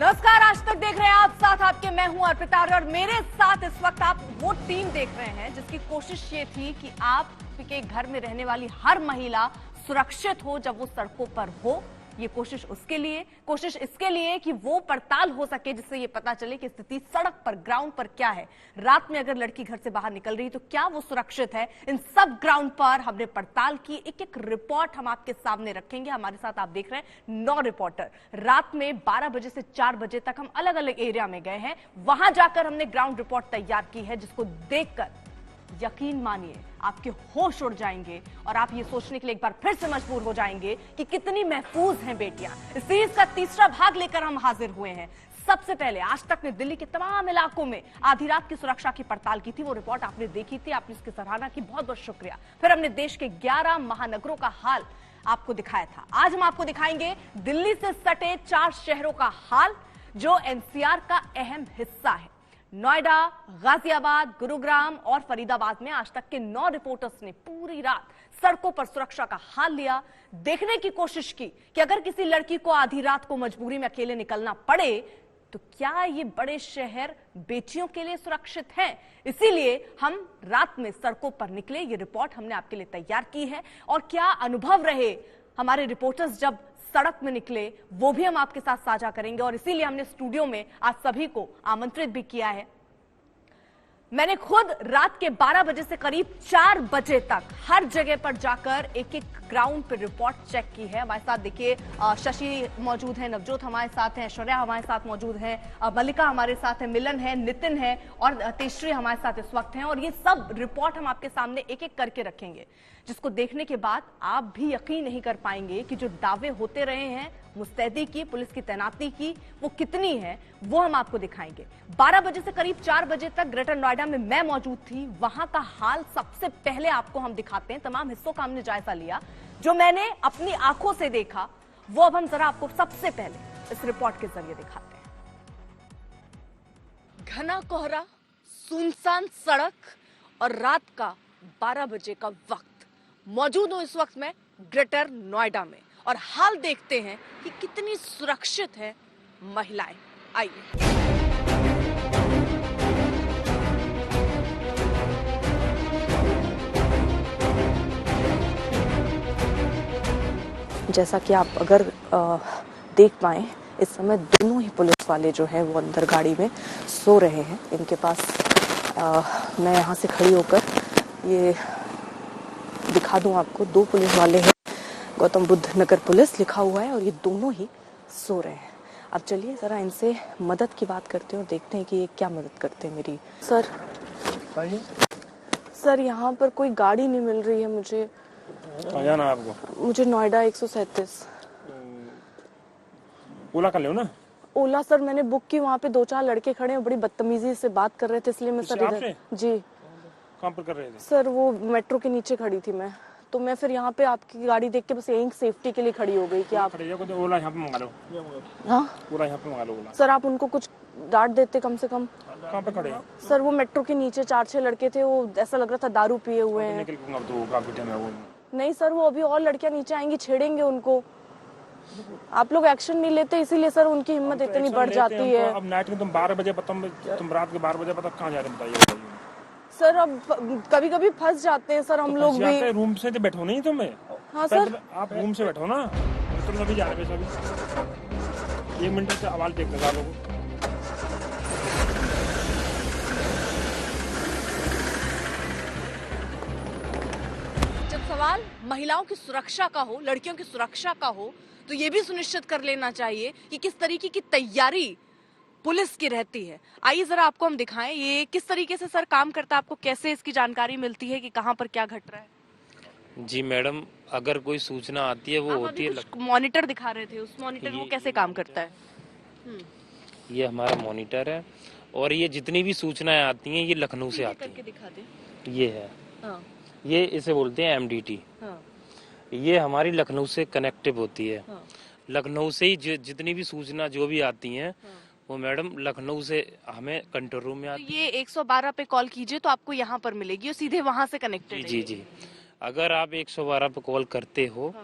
नमस्कार, आज तक देख रहे हैं आप, साथ आपके मैं हूं अर्पिता और मेरे साथ इस वक्त आप वो टीम देख रहे हैं जिसकी कोशिश ये थी कि आपके घर में रहने वाली हर महिला सुरक्षित हो जब वो सड़कों पर हो। ये कोशिश इसके लिए कि वो पड़ताल हो सके जिससे ये पता चले कि स्थिति सड़क पर, ग्राउंड पर क्या है। रात में अगर लड़की घर से बाहर निकल रही तो क्या वो सुरक्षित है। इन सब ग्राउंड पर हमने पड़ताल की, एक एक रिपोर्ट हम आपके सामने रखेंगे। हमारे साथ आप देख रहे हैं 9 रिपोर्टर। रात में 12 बजे से 4 बजे तक हम अलग अलग एरिया में गए हैं, वहां जाकर हमने ग्राउंड रिपोर्ट तैयार की है, जिसको देखकर यकीन मानिए आपके होश उड़ जाएंगे और आप ये सोचने के लिए एक बार फिर से मजबूर हो जाएंगे कि कितनी महफूज हैं बेटियां। इस सीरीज का तीसरा भाग लेकर हम हाजिर हुए हैं। सबसे पहले आज तक ने दिल्ली के तमाम इलाकों में आधी रात की सुरक्षा की पड़ताल की थी, वो रिपोर्ट आपने देखी थी, आपने इसकी सराहना की, बहुत बहुत शुक्रिया। फिर हमने देश के 11 महानगरों का हाल आपको दिखाया था। आज हम आपको दिखाएंगे दिल्ली से सटे 4 शहरों का हाल जो एनसीआर का अहम हिस्सा है। नोएडा, गाजियाबाद, गुरुग्राम और फरीदाबाद में आज तक के 9 रिपोर्टर्स ने पूरी रात सड़कों पर सुरक्षा का हाल लिया, देखने की कोशिश की कि अगर किसी लड़की को आधी रात को मजबूरी में अकेले निकलना पड़े तो क्या ये बड़े शहर बेटियों के लिए सुरक्षित हैं। इसीलिए हम रात में सड़कों पर निकले, ये रिपोर्ट हमने आपके लिए तैयार की है। और क्या अनुभव रहे हमारे रिपोर्टर्स जब सड़क में निकले, वो भी हम आपके साथ साझा करेंगे। और इसीलिए हमने स्टूडियो में आज सभी को आमंत्रित भी किया है। मैंने खुद रात के 12 बजे से करीब 4 बजे तक हर जगह पर जाकर एक एक ग्राउंड पर रिपोर्ट चेक की है। हमारे साथ देखिए शशि मौजूद है, नवजोत हमारे साथ हैं, ऐश्वर्या हमारे साथ मौजूद है, मल्लिका हमारे साथ है, मिलन है, नितिन है और तेजश्री हमारे साथ इस वक्त हैं। और ये सब रिपोर्ट हम आपके सामने एक एक करके रखेंगे, जिसको देखने के बाद आप भी यकीन नहीं कर पाएंगे कि जो दावे होते रहे हैं मुस्तैदी की, पुलिस की तैनाती की, वो कितनी है, वो हम आपको दिखाएंगे। 12 बजे से करीब 4 बजे तक ग्रेटर नोएडा में मैं मौजूद थी, वहां का हाल सबसे पहले आपको हम दिखाते हैं। तमाम हिस्सों का हमने जायजा लिया, जो मैंने अपनी आंखों से देखा वो अब हम जरा आपको सबसे पहले इस रिपोर्ट के जरिए दिखाते हैं। घना कोहरा, सुनसान सड़क और रात का 12 बजे का वक्त। मौजूद हूं इस वक्त मैं ग्रेटर नोएडा में और हाल देखते हैं कि कितनी सुरक्षित है महिलाएं। आइए। जैसा कि आप अगर देख पाएं, इस समय दोनों ही पुलिस वाले जो है वो अंदर गाड़ी में सो रहे हैं। इनके पास मैं यहाँ से खड़ी होकर ये दिखा दूं आपको, 2 पुलिस वाले हैं, गौतम बुद्ध नगर पुलिस लिखा हुआ है और ये दोनों ही सो रहे हैं। अब चलिए जरा इनसे मदद की बात करते हैं और देखते हैं कि ये क्या मदद करते हैं मेरी। सर यहाँ पर कोई गाड़ी नहीं मिल रही है मुझे। कहाँ जाना है आपको? मुझे नोएडा 137। ओला कर लो ना। ओला सर मैंने बुक की, वहाँ पे 2-4 लड़के खड़े हैं, बड़ी बदतमीजी से बात कर रहे थे, इसलिए मैं सर इधर। जी कहाँ पर कर रहे थे? सर वो मेट्रो के नीचे खड़ी थी मैं, तो मैं फिर यहाँ पे आपकी गाड़ी देख के बस यही सेफ्टी के लिए खड़ी हो गई कि आप ओला यहाँ पे मंगा लो। हाँ ओला यहाँ पे मंगा लो ओला। सर आप उनको कुछ डांट देते कम से कम। कहाँ पे खड़े हैं? सर वो मेट्रो के नीचे 4-6 लड़के थे, वो ऐसा लग रहा था दारू पिए हुए हैं। नहीं सर, वो अभी और लड़कियां नीचे आएंगी, छेड़ेंगे उनको। आप लोग एक्शन नहीं लेते, इसीलिए सर उनकी हिम्मत इतनी बढ़ जाती है। अब नाइट में तुम 12 बजे तुम रात के 12 बजे पता कहाँ जा रहे हैं बताइए। सर अब कभी कभी फंस जाते हैं सर हम लोग भी। रूम से तो बैठो नहीं तुम्हें। हाँ सर आप रूम से बैठो ना, तुम अभी जा रहे सभी। 1 मिनट से आवाज देख लगा लोगों। सवाल महिलाओं की सुरक्षा का हो, लड़कियों की सुरक्षा का हो, तो ये भी सुनिश्चित कर लेना चाहिए कि किस तरीके की तैयारी पुलिस की रहती है। आइए जरा आपको हम दिखाएं ये किस तरीके से सर काम करता है, आपको कैसे इसकी जानकारी मिलती है कि कहां पर क्या घट रहा है। जी मैडम, अगर कोई सूचना आती है वो होती है। मॉनिटर दिखा रहे थे, उस मॉनिटर वो कैसे काम करता है? ये हमारा मॉनिटर है और ये जितनी भी सूचनाएं आती हैं ये लखनऊ से आती हैं। दिखा दे। ये है। हाँ। ये इसे बोलते हैं MDT। हाँ। ये हमारी लखनऊ से कनेक्टिव होती है। हाँ। लखनऊ से ही जितनी भी सूचना जो भी आती हैं वो मैडम लखनऊ से हमें कंट्रोल रूम में आती है। तो ये 112 पे कॉल कीजिए तो आपको यहाँ पर मिलेगी और सीधे वहाँ से कनेक्टेड है। जी। अगर आप 112 पे कॉल करते हो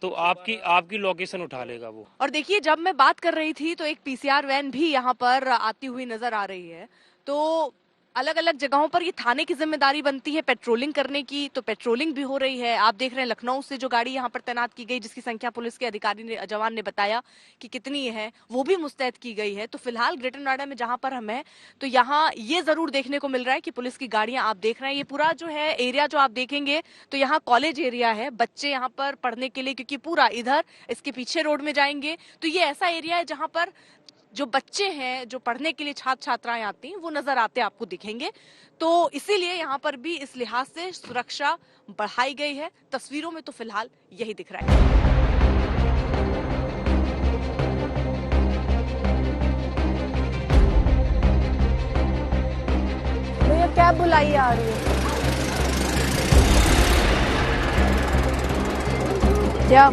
तो आपकी लोकेशन उठा लेगा वो। और देखिए, जब मैं बात कर रही थी तो एक पीसीआर वैन भी यहाँ पर आती हुई नजर आ रही है। तो अलग अलग जगहों पर ये थाने की जिम्मेदारी बनती है पेट्रोलिंग करने की, तो पेट्रोलिंग भी हो रही है। आप देख रहे हैं लखनऊ से जो गाड़ी यहाँ पर तैनात की गई, जिसकी संख्या पुलिस के अधिकारी ने, जवान ने बताया कि कितनी है, वो भी मुस्तैद की गई है। तो फिलहाल ग्रेटर नोएडा में जहां पर हम हैं, तो यहाँ ये जरूर देखने को मिल रहा है कि पुलिस की गाड़ियां आप देख रहे हैं। ये पूरा जो है एरिया जो आप देखेंगे, तो यहाँ कॉलेज एरिया है, बच्चे यहाँ पर पढ़ने के लिए, क्योंकि पूरा इधर इसके पीछे रोड में जाएंगे तो ये ऐसा एरिया है जहां पर जो बच्चे हैं, जो पढ़ने के लिए छात्र छात्राएं आती हैं, वो नजर आते आपको दिखेंगे। तो इसीलिए यहाँ पर भी इस लिहाज से सुरक्षा बढ़ाई गई है। तस्वीरों में तो फिलहाल यही दिख रहा है। भैया कैब बुलाइए, आ रही है क्या?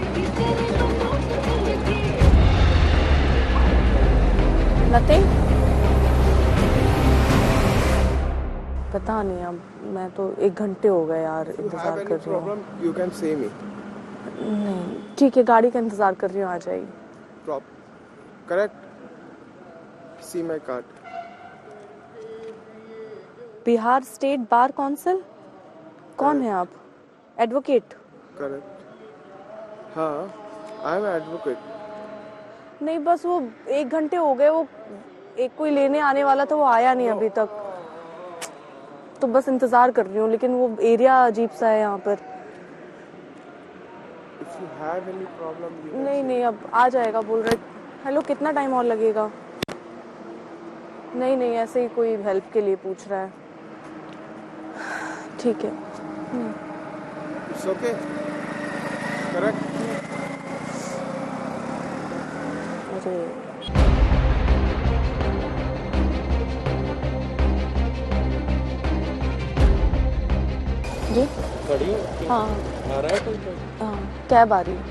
नथिंग, पता नहीं। अब मैं तो 1 घंटे हो गए यार इंतजार कर रही हूँ। You can say me. नहीं ठीक है, गाड़ी का इंतजार कर रही हूँ, आ जाएगी। Correct. See my card. Bihar state bar council, कौन है आप? एडवोकेट? Correct. हाँ, I am an advocate. नहीं, बस वो 1 घंटे हो गए, वो एक कोई लेने आने वाला था, वो आया नहीं अभी तक, तो बस इंतजार कर रही हूँ। लेकिन वो एरिया अजीब सा है यहाँ पर। If you have any problem, you can नहीं say. नहीं, अब आ जाएगा बोल रहे। हेलो, कितना टाइम और लगेगा? नहीं नहीं, ऐसे ही कोई हेल्प के लिए पूछ रहा है। ठीक है। It's okay. Correct. अरे जी, गाड़ी हाँ आ रहा है कोई तो हाँ, कैब आ रही है।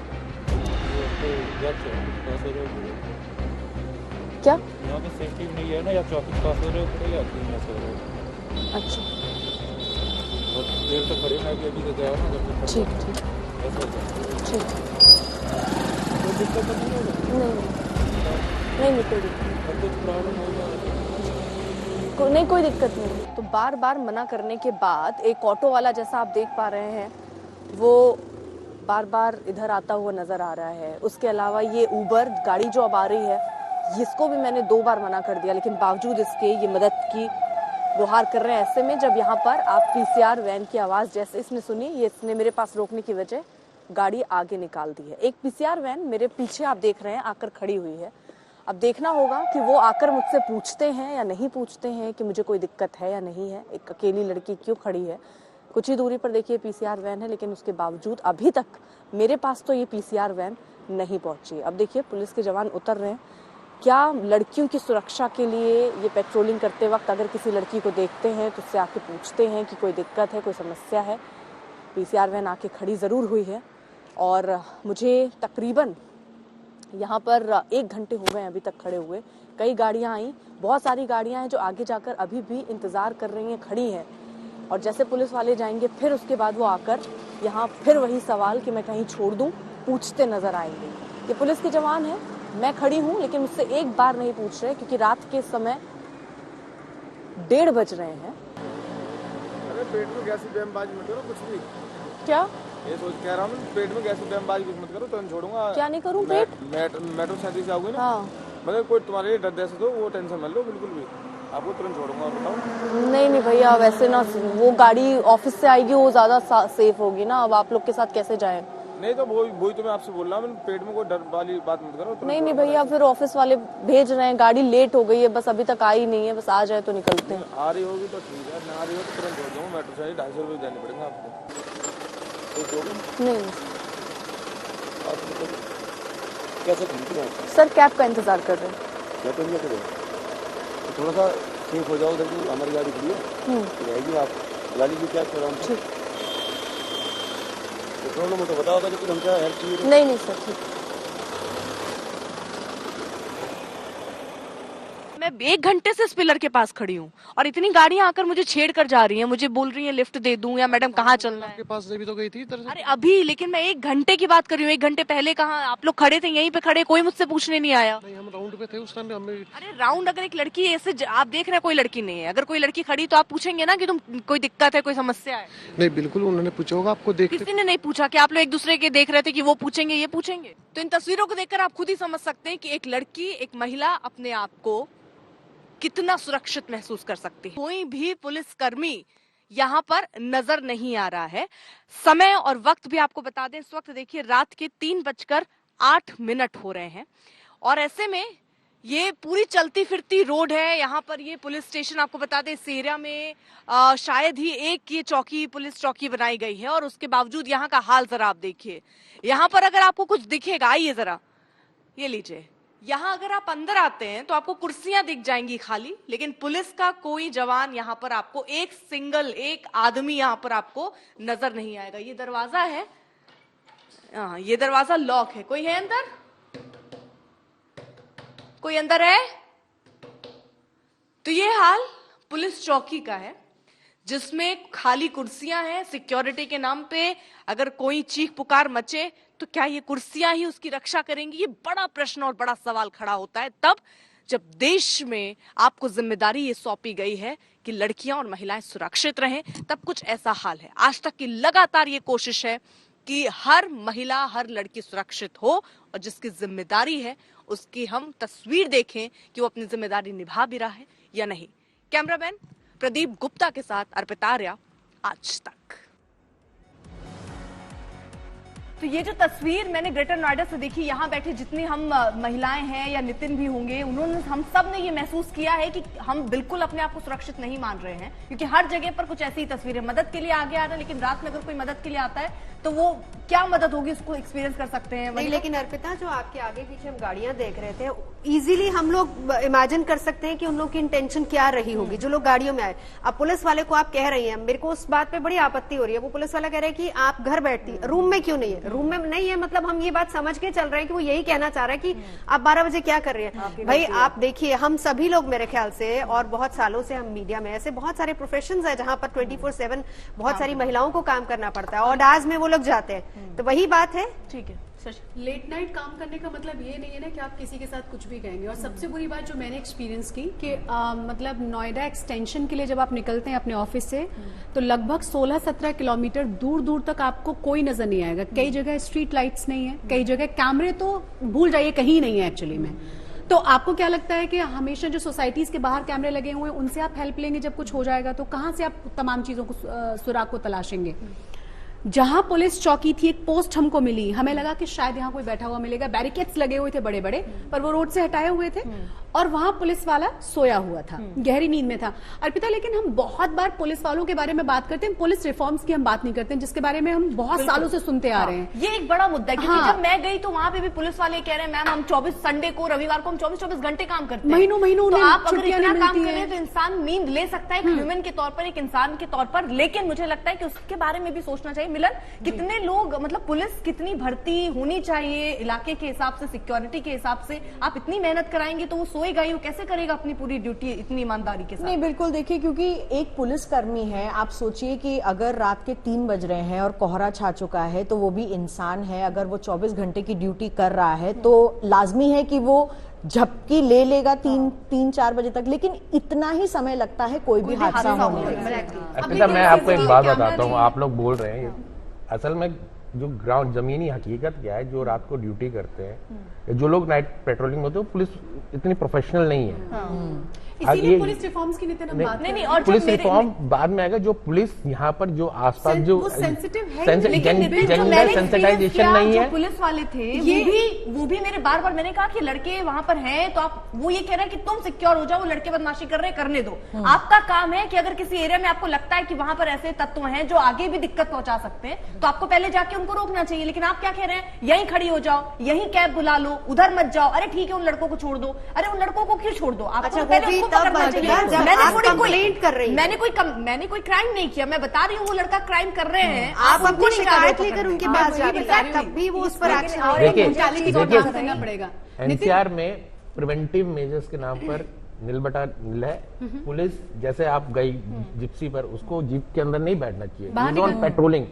क्या? यहाँ पे सेफ्टी नहीं है ना, या ट्रैफिक पास हो रहे हो खड़े या क्लीननेस हो रहे हो। अच्छा बहुत देर तक खड़े, मैं भी अभी तक गया ना जब तक ठीक ठीक ऐसा होता है। ठीक। कोई दिक्कत तो नहीं होगा? नहीं नहीं, कोई दिक्कत नहीं। और कुछ प्रॉब्लम होगा? नहीं, कोई दिक्कत नहीं। तो बार बार मना करने के बाद एक ऑटो वाला, जैसा आप देख पा रहे हैं, वो बार बार इधर आता हुआ नजर आ रहा है। उसके अलावा ये उबर गाड़ी जो अब आ रही है, इसको भी मैंने 2 बार मना कर दिया, लेकिन बावजूद इसके ये मदद की गुहार कर रहे हैं। ऐसे में जब यहाँ पर आप पीसीआर वैन की आवाज जैसे इसने सुनी, ये इसने मेरे पास रोकने की वजह गाड़ी आगे निकाल दी है। एक पीसीआर वैन मेरे पीछे आप देख रहे हैं आकर खड़ी हुई है। अब देखना होगा कि वो आकर मुझसे पूछते हैं या नहीं पूछते हैं कि मुझे कोई दिक्कत है या नहीं है, एक अकेली लड़की क्यों खड़ी है। कुछ ही दूरी पर देखिए पीसीआर वैन है, लेकिन उसके बावजूद अभी तक मेरे पास तो ये पीसीआर वैन नहीं पहुंची। अब देखिए पुलिस के जवान उतर रहे हैं। क्या लड़कियों की सुरक्षा के लिए ये पेट्रोलिंग करते वक्त अगर किसी लड़की को देखते हैं तो उससे आके पूछते हैं कि कोई दिक्कत है, कोई समस्या है। पीसीआर वैन आके खड़ी ज़रूर हुई है और मुझे तकरीबन यहाँ पर 1 घंटे हो गए अभी तक खड़े हुए। कई गाड़ियाँ आई, बहुत सारी गाड़ियाँ हैं जो आगे जाकर अभी भी इंतज़ार कर रही हैं, खड़ी हैं। और जैसे पुलिस वाले जाएंगे फिर उसके बाद वो आकर यहाँ फिर वही सवाल कि मैं कहीं छोड़ दूँ, पूछते नज़र आएंगे। ये पुलिस के जवान हैं, मैं खड़ी हूँ, लेकिन मुझसे एक बार नहीं पूछ रहे, क्योंकि रात के समय 1:30 बज रहे हैं। अरे पेट में गैस बयानबाजी मत करो कुछ भी। क्या? ये सोच कह रहा हूँ, पेट में गैस बयानबाजी कुछ मत करो, तो छोड़ूंगा। क्या नहीं करूँ? पेट मेट्रो 37 से आओगे ना, हाँ, मतलब कोई तुम्हारे लिए डर जैसे तो वो टेंशन मत लो बिल्कुल भी, आपको तुरंत छोड़ूंगा। बताओ। नहीं नहीं भैया, वैसे ना वो गाड़ी ऑफिस से आएगी, वो ज्यादा सेफ होगी ना। अब आप लोग के साथ कैसे जाएं? नहीं तो वही तो मैं आपसे बोल रहा हूँ, पेट में कोई डर वाली बात मत करो। नहीं नहीं भैया, फिर ऑफिस वाले भेज रहे हैं, गाड़ी लेट हो गई है, बस अभी तक आई नहीं है, बस आ जाए तो निकलते हैं। आ रही होगी तो ठीक है, ना आ रही हो तो तुरंत छोड़ दूंगा। मेट्रो से 250 रुपये देने पड़ेंगे आपको। नहीं कैसे खरीदते हैं? सर, कैब का इंतजार कर रहे हैं। क्या करिए करें, तो थोड़ा सा सेफ हो जाओ। उधर की हमारी गाड़ी खड़ी है, रहेगी, आप ला लीजिए क्या कर रहा हूँ। ठीक। प्रॉब्लम हो तो बताओ, अगर कुछ हमसे हेल्प चाहिए। नहीं नहीं सर, ठीक। मैं 1 घंटे से इस पिलर के पास खड़ी हूँ और इतनी गाड़ियां आकर मुझे छेड़ कर जा रही हैं, मुझे बोल रही हैं लिफ्ट दे दूं या मैडम कहाँ चलना है। आपके पास से भी तो गई थी इधर से। अरे अभी, लेकिन मैं 1 घंटे की बात कर रही हूँ। 1 घंटे पहले कहाँ आप लोग खड़े थे, यहीं पे खड़े, कोई मुझसे पूछने नहीं आया। नहीं, हम राउंड पे थे उस टाइम। हमें अरे राउंड, अगर एक लड़की ऐसे आप देख रहे हैं कोई लड़की नहीं है, अगर कोई लड़की खड़ी तो आप पूछेंगे ना कि तुम कोई दिक्कत है, कोई समस्या है। नहीं, बिल्कुल उन्होंने पूछा होगा आपको देख किसी ने नहीं पूछा कि आप लोग एक दूसरे के देख रहे थे कि वो पूछेंगे ये पूछेंगे। तो इन तस्वीरों को देखकर आप खुद ही समझ सकते हैं कि एक लड़की, एक महिला अपने आप को कितना सुरक्षित महसूस कर सकती है। कोई भी पुलिसकर्मी यहाँ पर नजर नहीं आ रहा है। समय और वक्त भी आपको बता दें, इस वक्त देखिए रात के 3:08 हो रहे हैं और ऐसे में ये पूरी चलती फिरती रोड है। यहाँ पर ये पुलिस स्टेशन, आपको बता दें इस एरिया में शायद ही एक ये चौकी, पुलिस चौकी बनाई गई है और उसके बावजूद यहाँ का हाल जरा आप देखिए। यहाँ पर अगर आपको कुछ दिखेगा, आइए जरा ये लीजिए, यहाँ अगर आप अंदर आते हैं तो आपको कुर्सियां दिख जाएंगी खाली, लेकिन पुलिस का कोई जवान यहाँ पर आपको एक आदमी यहाँ पर आपको नजर नहीं आएगा। ये दरवाजा है, ये दरवाजा लॉक है। कोई है अंदर? कोई अंदर है? तो ये हाल पुलिस चौकी का है जिसमें खाली कुर्सियां हैं। सिक्योरिटी के नाम पे अगर कोई चीख पुकार मचे तो क्या ये कुर्सियां ही उसकी रक्षा करेंगी? ये बड़ा प्रश्न और बड़ा सवाल खड़ा होता है तब जब देश में आपको जिम्मेदारी ये सौंपी गई है कि लड़कियां और महिलाएं सुरक्षित रहें। तब कुछ ऐसा हाल है। आज तक की लगातार ये कोशिश है कि हर महिला, हर लड़की सुरक्षित हो और जिसकी जिम्मेदारी है उसकी हम तस्वीर देखें कि वो अपनी जिम्मेदारी निभा भी रहा है या नहीं। कैमरामैन प्रदीप गुप्ता के साथ अर्पिता आर्या, आज तक। तो ये जो तस्वीर मैंने ग्रेटर नोएडा से देखी, यहाँ बैठे जितनी हम महिलाएं हैं या नितिन भी होंगे, उन्होंने, हम सब ने ये महसूस किया है कि हम बिल्कुल अपने आप को सुरक्षित नहीं मान रहे हैं, क्योंकि हर जगह पर कुछ ऐसी तस्वीरें, मदद के लिए आगे आ रहे हैं, लेकिन रात में अगर कोई मदद के लिए आता है तो वो क्या मदद होगी उसको एक्सपीरियंस कर सकते हैं। नहीं, लेकिन अर्पिता, जो आपके आगे पीछे हम गाड़ियां देख रहे थे, इजीली हम लोग इमेजिन कर सकते हैं कि उन लोग की इंटेंशन क्या रही होगी जो लोग गाड़ियों में आए। अब पुलिस वाले को आप कह रही हैं, मेरे को उस बात पे बड़ी आपत्ति हो रही है। वो पुलिस वाला कह रहे हैं कि आप घर बैठती, रूम में क्यों नहीं है? रूम में नहीं है मतलब हम ये बात समझ के चल रहे हैं कि वो यही कहना चाह रहा है कि आप 12 बजे क्या कर रहे हैं। भाई आप देखिए, हम सभी लोग मेरे ख्याल से, और बहुत सालों से हम मीडिया में, ऐसे बहुत सारे प्रोफेशंस है जहां पर 24/7 बहुत सारी महिलाओं को काम करना पड़ता है और आज में वो लोग जाते हैं। तो वही बात है। ठीक है, लेट नाइट काम करने का मतलब ये नहीं है ना कि आप किसी के साथ कुछ भी कहेंगे। और सबसे बुरी बात जो मैंने एक्सपीरियंस की कि मतलब नोएडा एक्सटेंशन के लिए जब आप निकलते हैं अपने ऑफिस से, तो लगभग 16-17 किलोमीटर दूर दूर तक आपको कोई नजर नहीं आएगा। कई जगह स्ट्रीट लाइट्स नहीं है, कई जगह कैमरे तो भूल जाइए, कहीं नहीं है एक्चुअली में। तो आपको क्या लगता है कि हमेशा जो सोसाइटीज के बाहर कैमरे लगे हुए हैं उनसे आप हेल्प लेंगे जब कुछ हो जाएगा? तो कहां से आप तमाम चीजों को, सुराग को तलाशेंगे? जहां पुलिस चौकी थी, एक पोस्ट हमको मिली, हमें लगा कि शायद यहाँ कोई बैठा हुआ मिलेगा। बैरिकेड्स लगे हुए थे बड़े बड़े, पर वो रोड से हटाए हुए थे और वहां पुलिस वाला सोया हुआ था, गहरी नींद में था। अर्पिता, लेकिन हम बहुत बार पुलिस वालों के बारे में बात करते हैं, पुलिस रिफॉर्म्स की हम बात नहीं करते हैं, जिसके बारे में हम बहुत सालों से सुनते आ रहे हैं। ये एक बड़ा मुद्दा है, क्योंकि जब मैं गई तो वहां पे भी पुलिस वाले कह रहे हैं मैम हम 24 संडे को, रविवार को हम 24-24 घंटे काम करते हैं। महीनों तो आप अगर इतना काम कर रहे हैं तो इंसान नींद ले सकता है ह्यूमन के तौर पर, एक इंसान के तौर पर। लेकिन मुझे लगता है कि उसके बारे में भी सोचना चाहिए। मिलन, कितने लोग, मतलब पुलिस कितनी भर्ती होनी चाहिए इलाके के हिसाब से, सिक्योरिटी के हिसाब से? आप इतनी मेहनत कराएंगे तो वो सोएगा ही, वो कैसे करेगा अपनी पूरी ड्यूटी इतनी ईमानदारी के साथ? नहीं, बिल्कुल देखिए, क्योंकि एक पुलिसकर्मी है, आप सोचिए कि अगर रात के 3 बज रहे हैं और कोहरा छा चुका है तो वो भी इंसान है। अगर वो 24 घंटे की ड्यूटी कर रहा है तो लाजमी है कि वो झपकी ले लेगा 3-4 बजे तक, लेकिन इतना ही समय लगता है कोई भी हादसा होने में। अर्पिता, मैं आपको एक बात बताता हूँ, आप लोग बोल रहे हैं, असल में जो ग्राउंड जमीनी हकीकत क्या है, जो रात को ड्यूटी करते हैं, जो लोग नाइट पेट्रोलिंग में होते हैं, पुलिस इतनी प्रोफेशनल नहीं है। इसीलिए पुलिस रिफॉर्म्स की नितिन हम बात नहीं, और पुलिस रिफॉर्म बाद में आएगा। जो पुलिस यहाँ पर जो आसपास जो सेंसिटिव है, जेंडर सेंसिटाइजेशन नहीं है। पुलिस वाले थे वो भी मेरे बार मैंने कहा कि लड़के वहां पर हैं तो आप, वो ये कह रहे हैं कि तुम सिक्योर हो जाओ, वो लड़के बदमाशी कर रहे हैं, करने दो। आपका काम है कि अगर किसी एरिया में आपको लगता है कि वहां पर ऐसे तत्व हैं जो आगे भी दिक्कत पहुंचा सकते हैं, तो आपको पहले जाके उनको रोकना चाहिए। लेकिन आप क्या कह रहे हैं, यहीं खड़ी हो जाओ, यहीं कैब बुला लो, उधर मत जाओ। अरे ठीक है, उन लड़कों को छोड़ दो। अरे उन लड़कों को क्यों छोड़ दो? आपको पहले उनको पकड़ना चाहिए। मैंने कोई क्राइम नहीं किया, मैं बता रही हूँ वो लड़का क्राइम कर रहे हैं, आप अपनी शिकायत लेकर उनके पास जाते हैं, तब भी वो उस पर एक्शन देखिए, एनसीआर में प्रिवेंटिव मेजर्स के नाम पर नील बटा नील है। पुलिस जैसे आप गई जिप्सी पर, उसको जीप के अंदर नहीं बैठना चाहिए, ऑन पेट्रोलिंग,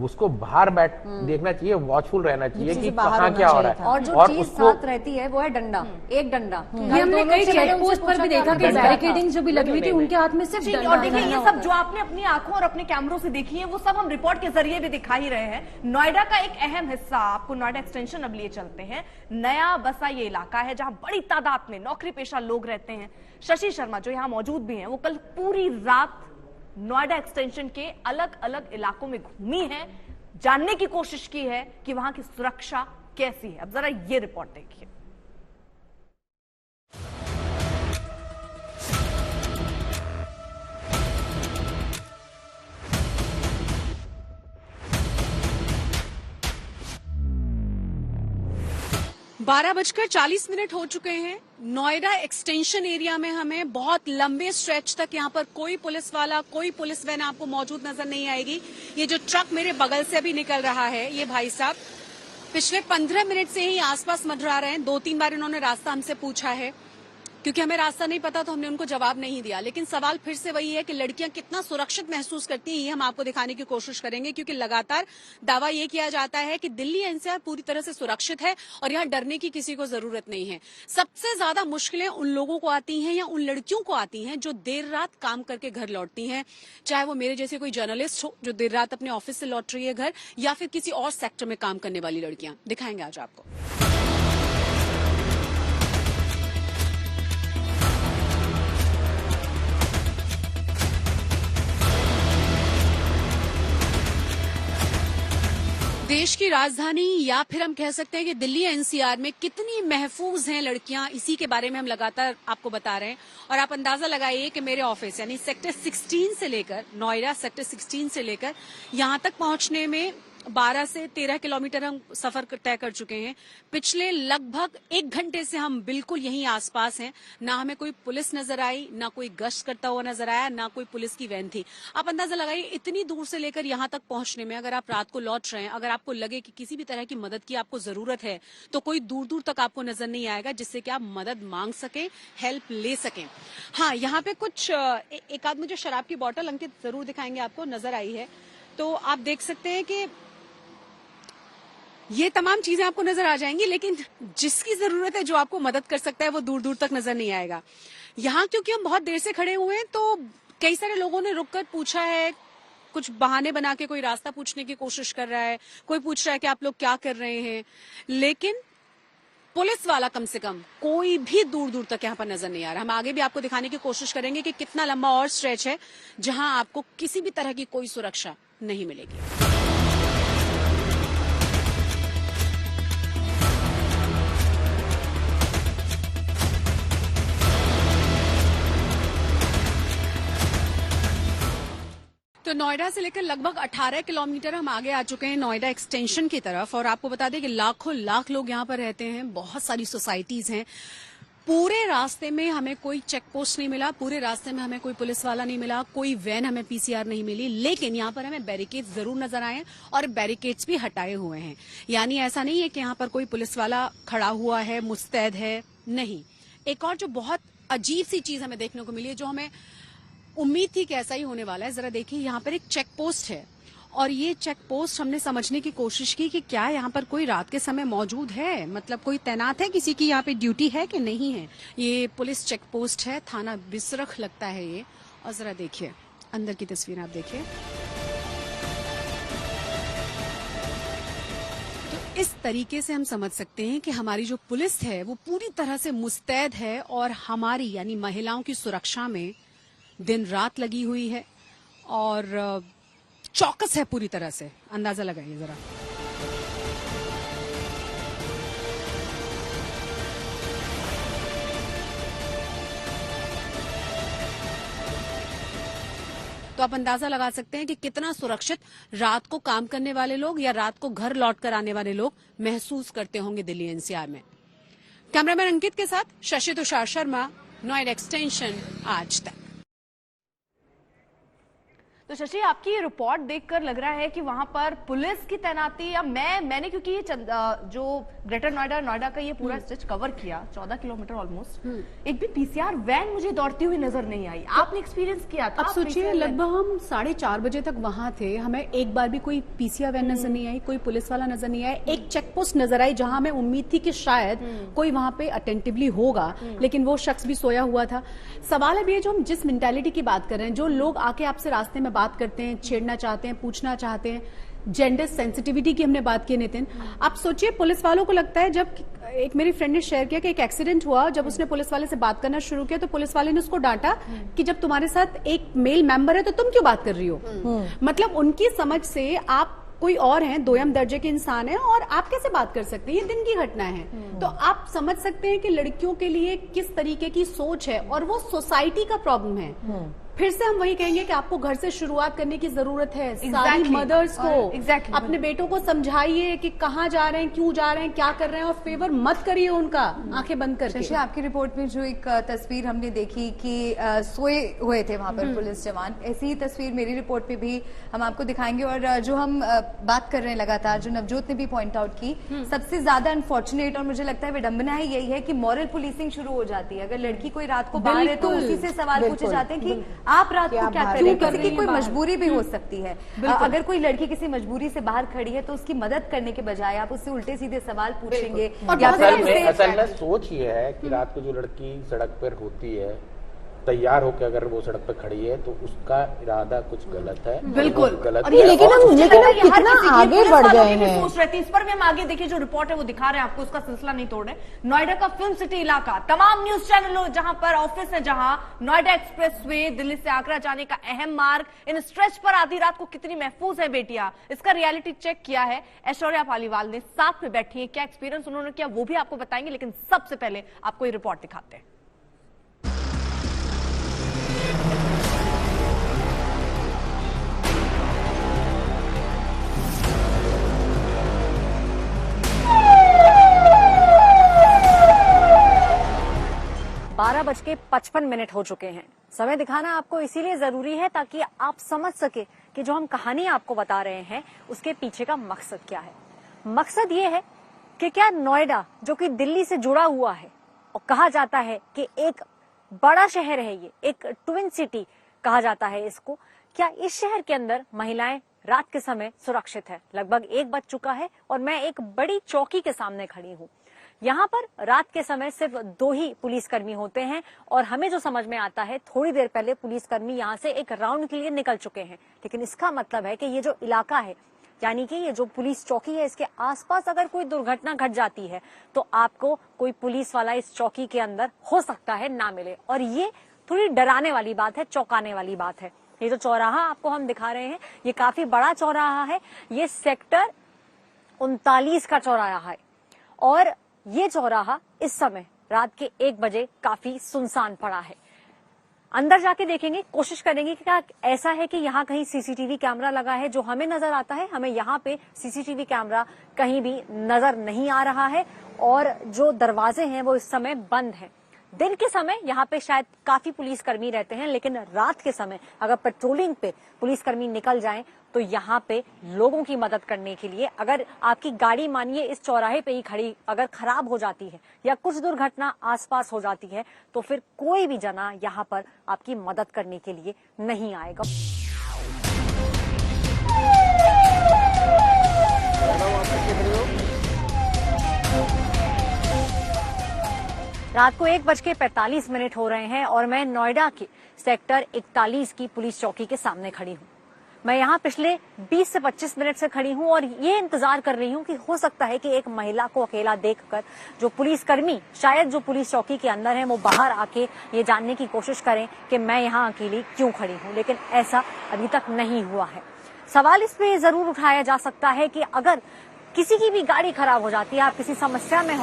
उसको बाहर बैठ देखना चाहिए, वॉचफुल रहना चाहिए कि कहाँ क्या हो रहा है। और जो चीज साथ रहती है वो है डंडा, एक डंडा। ये हमने कई चेक पोस्ट पर भी देखा कि बैरिकेडिंग जो भी लगी हुई थी उनके हाथ में सिर्फ डंडा। और देखिए ये सब जो आपने अपनी आंखों और अपने कैमरों से देखी है वो सब हम रिपोर्ट के जरिए भी दिखा ही रहे हैं। नोएडा का एक अहम हिस्सा, आपको नोएडा एक्सटेंशन अब लिए चलते हैं। नया बसा ये इलाका है जहां बड़ी तादाद में नौकरी पेशा लोग रहते हैं। शशि शर्मा जो यहां मौजूद भी हैं, वो कल पूरी रात नोएडा एक्सटेंशन के अलग अलग इलाकों में घूमी है, जानने की कोशिश की है कि वहां की सुरक्षा कैसी है। अब जरा ये रिपोर्ट देखिए। बारह बजकर 40 मिनट हो चुके हैं। नोएडा एक्सटेंशन एरिया में हमें बहुत लंबे स्ट्रेच तक यहाँ पर कोई पुलिस वाला, कोई पुलिस वैन आपको मौजूद नजर नहीं आएगी। ये जो ट्रक मेरे बगल से अभी निकल रहा है, ये भाई साहब पिछले 15 मिनट से ही आसपास मंडरा रहे हैं। 2-3 बार इन्होंने रास्ता हमसे पूछा है, क्योंकि हमें रास्ता नहीं पता तो हमने उनको जवाब नहीं दिया। लेकिन सवाल फिर से वही है कि लड़कियां कितना सुरक्षित महसूस करती हैं, ये हम आपको दिखाने की कोशिश करेंगे, क्योंकि लगातार दावा ये किया जाता है कि दिल्ली एनसीआर पूरी तरह से सुरक्षित है और यहाँ डरने की किसी को जरूरत नहीं है। सबसे ज्यादा मुश्किलें उन लोगों को आती हैं या उन लड़कियों को आती हैं जो देर रात काम करके घर लौटती हैं, चाहे वो मेरे जैसे कोई जर्नलिस्ट हो जो देर रात अपने ऑफिस से लौट रही है घर, या फिर किसी और सेक्टर में काम करने वाली लड़कियां। दिखाएंगे आज आपको। देश की राजधानी या फिर हम कह सकते हैं कि दिल्ली एनसीआर में कितनी महफूज हैं लड़कियां, इसी के बारे में हम लगातार आपको बता रहे हैं। और आप अंदाजा लगाइए कि मेरे ऑफिस यानी सेक्टर 16 से लेकर, नोएडा सेक्टर 16 से लेकर यहां तक पहुंचने में 12 से 13 किलोमीटर हम सफर तय कर चुके हैं। पिछले लगभग 1 घंटे से हम बिल्कुल यहीं आसपास हैं। ना हमें कोई पुलिस नजर आई, ना कोई गश्त करता हुआ नजर आया, ना कोई पुलिस की वैन थी। आप अंदाजा लगाइए, इतनी दूर से लेकर यहां तक पहुंचने में, अगर आप रात को लौट रहे हैं, अगर आपको लगे कि किसी भी तरह की मदद की आपको जरूरत है, तो कोई दूर दूर तक आपको नजर नहीं आएगा जिससे कि आप मदद मांग सकें, हेल्प ले सकें। हाँ, यहाँ पे कुछ एक आध मुझे शराब की बोतल अंकित जरूर दिखाएंगे, आपको नजर आई है तो आप देख सकते हैं कि ये तमाम चीजें आपको नजर आ जाएंगी, लेकिन जिसकी जरूरत है, जो आपको मदद कर सकता है, वो दूर दूर तक नजर नहीं आएगा। यहाँ क्योंकि हम बहुत देर से खड़े हुए हैं तो कई सारे लोगों ने रुककर पूछा है, कुछ बहाने बना के कोई रास्ता पूछने की कोशिश कर रहा है, कोई पूछ रहा है कि आप लोग क्या कर रहे हैं, लेकिन पुलिस वाला कम से कम कोई भी दूर दूर तक यहाँ पर नजर नहीं आ रहा। हम आगे भी आपको दिखाने की कोशिश करेंगे कि कितना लंबा और स्ट्रेच है जहां आपको किसी भी तरह की कोई सुरक्षा नहीं मिलेगी। तो नोएडा से लेकर लगभग 18 किलोमीटर हम आगे आ चुके हैं नोएडा एक्सटेंशन की तरफ। और आपको बता दें कि लाखों लाख लोग यहाँ पर रहते हैं, बहुत सारी सोसाइटीज हैं। पूरे रास्ते में हमें कोई चेक पोस्ट नहीं मिला, पूरे रास्ते में हमें कोई पुलिस वाला नहीं मिला, कोई वैन हमें पीसीआर नहीं मिली, लेकिन यहाँ पर हमें बैरिकेड्स जरूर नजर आए और बैरिकेड्स भी हटाए हुए हैं। यानी ऐसा नहीं है कि यहाँ पर कोई पुलिस वाला खड़ा हुआ है, मुस्तैद है, नहीं। एक और जो बहुत अजीब सी चीज हमें देखने को मिली है, जो हमें उम्मीद थी कि ऐसा ही होने वाला है, जरा देखिए, यहाँ पर एक चेक पोस्ट है और ये चेक पोस्ट हमने समझने की कोशिश की कि क्या यहाँ पर कोई रात के समय मौजूद है, मतलब कोई तैनात है, किसी की यहाँ पे ड्यूटी है कि नहीं है। ये पुलिस चेक पोस्ट है, थाना बिसरख लगता है ये। और जरा देखिए अंदर की तस्वीर, आप देखिए। तो इस तरीके से हम समझ सकते हैं कि हमारी जो पुलिस है वो पूरी तरह से मुस्तैद है और हमारी यानी महिलाओं की सुरक्षा में दिन रात लगी हुई है और चौकस है पूरी तरह से। अंदाजा लगाइए जरा। तो आप अंदाजा लगा सकते हैं कि कितना सुरक्षित रात को काम करने वाले लोग या रात को घर लौट कर आने वाले लोग महसूस करते होंगे दिल्ली एनसीआर में। कैमरामैन अंकित के साथ शशि तुषार शर्मा, नोएडा एक्सटेंशन, आज तक। तो शशि, आपकी ये रिपोर्ट देखकर लग रहा है कि वहां पर पुलिस की तैनाती, या मैंने क्योंकि ये जो ग्रेटर नोएडा का ये पूरा स्ट्रेच कवर किया 14 किलोमीटर ऑलमोस्ट, एक भी पीसीआर वैन मुझे दौड़ती हुई नजर नहीं आई। आपने एक्सपीरियंस किया था? अब सोचिए, लगभग हम 4:30 बजे तक वहां थे, हमें एक बार भी कोई पीसीआर वैन नजर नहीं आई, कोई पुलिस वाला नजर नहीं आया। एक चेक पोस्ट नजर आई जहां हमें उम्मीद थी कि शायद कोई वहां पे अटेंटिवली होगा, लेकिन वो शख्स भी सोया हुआ था। सवाल अब ये, जो हम जिस मेंटालिटी की बात कर रहे हैं, जो लोग आके आपसे रास्ते में बात करते हैं, छेड़ना चाहते हैं, पूछना चाहते हैं, जेंडर सेंसिटिविटी की हमने बात की नितिन। आप सोचिए, पुलिस वालों को लगता है, जब एक मेरी फ्रेंड ने शेयर किया कि एक एक्सीडेंट हुआ, जब उसने पुलिस वाले से बात करना शुरू किया तो पुलिस वाले ने उसको डांटा कि जब तुम्हारे साथ एक मेल मेंबर है तो तुम क्यों बात कर रही हो। मतलब उनकी समझ से आप कोई और हैं, दोयम दर्जे के इंसान हैं, और आप कैसे बात कर सकते हैं, ये दिन की घटना है। तो आप समझ सकते हैं कि लड़कियों के लिए किस तरीके की सोच है, और वो सोसाइटी का प्रॉब्लम है। फिर से हम वही कहेंगे कि आपको घर से शुरुआत करने की जरूरत है। सारी मदर्स को अपने बेटों को समझाइए कि कहाँ जा रहे हैं, क्यों जा रहे हैं, क्या कर रहे हैं, और फेवर मत करिए उनका आंखें बंद करके। शशि, आपकी रिपोर्ट में जो एक तस्वीर हमने देखी कि सोए हुए थे वहां पर पुलिस जवान, ऐसी ही तस्वीर मेरी रिपोर्ट पे भी हम आपको दिखाएंगे। और जो हम बात कर रहे हैं लगातार, जो नवजोत ने भी पॉइंट आउट की, सबसे ज्यादा अनफॉर्चुनेट और मुझे लगता है विडंबना ही यही है कि मॉरल पुलिसिंग शुरू हो जाती है। अगर लड़की कोई रात को बाहर है तो उसी से सवाल पूछे जाते हैं कि आप रात को क्या कर रहे हैं। किसी की कोई मजबूरी भी हो सकती है। अगर कोई लड़की किसी मजबूरी से बाहर खड़ी है तो उसकी मदद करने के बजाय आप उससे उल्टे सीधे सवाल पूछेंगे। असल में सोच ये है कि रात को जो लड़की सड़क पर होती है, तैयार होकर अगर वो सड़क पर खड़ी है, तो उसका इरादा कुछ गलत है। बिल्कुल गलत है। लेकिन हम कितना आगे बढ़ गए हैं। सोच रहे थे इस पर भी। हम आगे देखिए, जो रिपोर्ट है वो दिखा रहे हैं आपको, उसका सिलसिला नहीं तोड़ रहे। नोएडा का फिल्म सिटी इलाका, तमाम न्यूज चैनलों जहां पर ऑफिस है, जहां नोएडा एक्सप्रेसवे, दिल्ली से आगरा जाने का अहम मार्ग, इन स्ट्रेच पर आधी रात को कितनी महफूज है बेटियां, इसका रियलिटी चेक किया है ऐश्वर्या पालीवाल ने। साथ में बैठी है, क्या एक्सपीरियंस उन्होंने किया वो भी आपको बताएंगे, लेकिन सबसे पहले आपको ये रिपोर्ट दिखाते हैं। बारह बज के 55 मिनट हो चुके हैं। समय दिखाना आपको इसीलिए जरूरी है ताकि आप समझ सके कि जो हम कहानी आपको बता रहे हैं उसके पीछे का मकसद क्या है। मकसद ये है कि क्या नोएडा, जो कि दिल्ली से जुड़ा हुआ है और कहा जाता है कि एक बड़ा शहर है, ये एक ट्विन सिटी कहा जाता है इसको, क्या इस शहर के अंदर महिलाएं रात के समय सुरक्षित है? लगभग 1 बज चुका है और मैं एक बड़ी चौकी के सामने खड़ी हूँ। यहाँ पर रात के समय सिर्फ 2 ही पुलिसकर्मी होते हैं और हमें जो समझ में आता है, थोड़ी देर पहले पुलिसकर्मी यहाँ से एक राउंड के लिए निकल चुके हैं। लेकिन इसका मतलब है कि ये जो इलाका है, यानी कि ये जो पुलिस चौकी है, इसके आसपास अगर कोई दुर्घटना घट जाती है तो आपको कोई पुलिस वाला इस चौकी के अंदर हो सकता है ना मिले। और ये थोड़ी डराने वाली बात है, चौंकाने वाली बात है। ये जो चौराहा आपको हम दिखा रहे हैं, ये काफी बड़ा चौराहा है। ये सेक्टर 39 का चौराहा है और ये चौराहा इस समय रात के 1 बजे काफी सुनसान पड़ा है। अंदर जाके देखेंगे, कोशिश करेंगे कि क्या ऐसा है कि यहाँ कहीं सीसीटीवी कैमरा लगा है। जो हमें नजर आता है, हमें यहाँ पे सीसीटीवी कैमरा कहीं भी नजर नहीं आ रहा है और जो दरवाजे हैं वो इस समय बंद हैं। दिन के समय यहाँ पे शायद काफी पुलिसकर्मी रहते हैं, लेकिन रात के समय अगर पेट्रोलिंग पे पुलिसकर्मी निकल जाएं तो यहाँ पे लोगों की मदद करने के लिए, अगर आपकी गाड़ी मानिए इस चौराहे पे ही खड़ी अगर खराब हो जाती है या कुछ दुर्घटना आसपास हो जाती है तो फिर कोई भी जना यहाँ पर आपकी मदद करने के लिए नहीं आएगा। रात को 1:45 हो रहे हैं और मैं नोएडा के सेक्टर 41 की पुलिस चौकी के सामने खड़ी हूँ। मैं यहाँ पिछले 20 से 25 मिनट से खड़ी हूँ और ये इंतजार कर रही हूँ कि हो सकता है कि एक महिला को अकेला देखकर जो पुलिसकर्मी शायद जो पुलिस चौकी के अंदर हैं वो बाहर आके ये जानने की कोशिश करें कि मैं यहाँ अकेली क्यों खड़ी हूँ, लेकिन ऐसा अभी तक नहीं हुआ है। सवाल इस पे जरूर उठाया जा सकता है कि अगर किसी की भी गाड़ी खराब हो जाती है, आप किसी समस्या में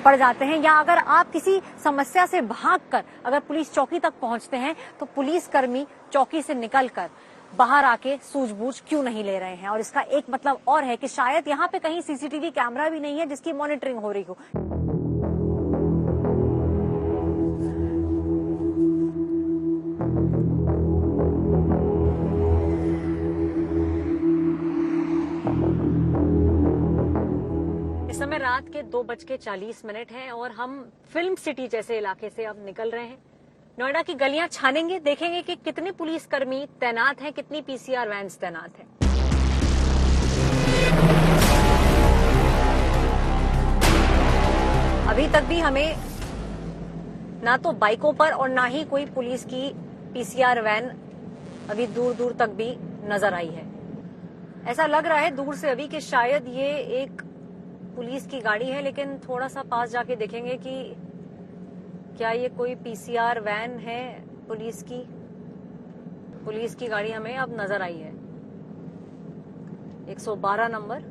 पड़ जाते हैं या अगर आप किसी समस्या से भागकर अगर पुलिस चौकी तक पहुंचते हैं तो पुलिसकर्मी चौकी से निकलकर बाहर आके सूझबूझ क्यों नहीं ले रहे हैं। और इसका एक मतलब और है कि शायद यहाँ पे कहीं सीसीटीवी कैमरा भी नहीं है जिसकी मॉनिटरिंग हो रही हो। रात के 2:40 हैं और हम फिल्म सिटी जैसे इलाके से अब निकल रहे हैं। नोएडा की गलियां छानेंगे, देखेंगे कि कितने पुलिसकर्मी तैनात हैं, कितनी पीसीआर वैन्स तैनात हैं। अभी तक भी हमें ना तो बाइकों पर और ना ही कोई पुलिस की पीसीआर वैन अभी दूर दूर तक भी नजर आई है। ऐसा लग रहा है दूर से अभी कि शायद ये एक पुलिस की गाड़ी है, लेकिन थोड़ा सा पास जाके देखेंगे कि क्या ये कोई पीसीआर वैन है पुलिस की। पुलिस की गाड़ी हमें अब नजर आई है, 112 नंबर।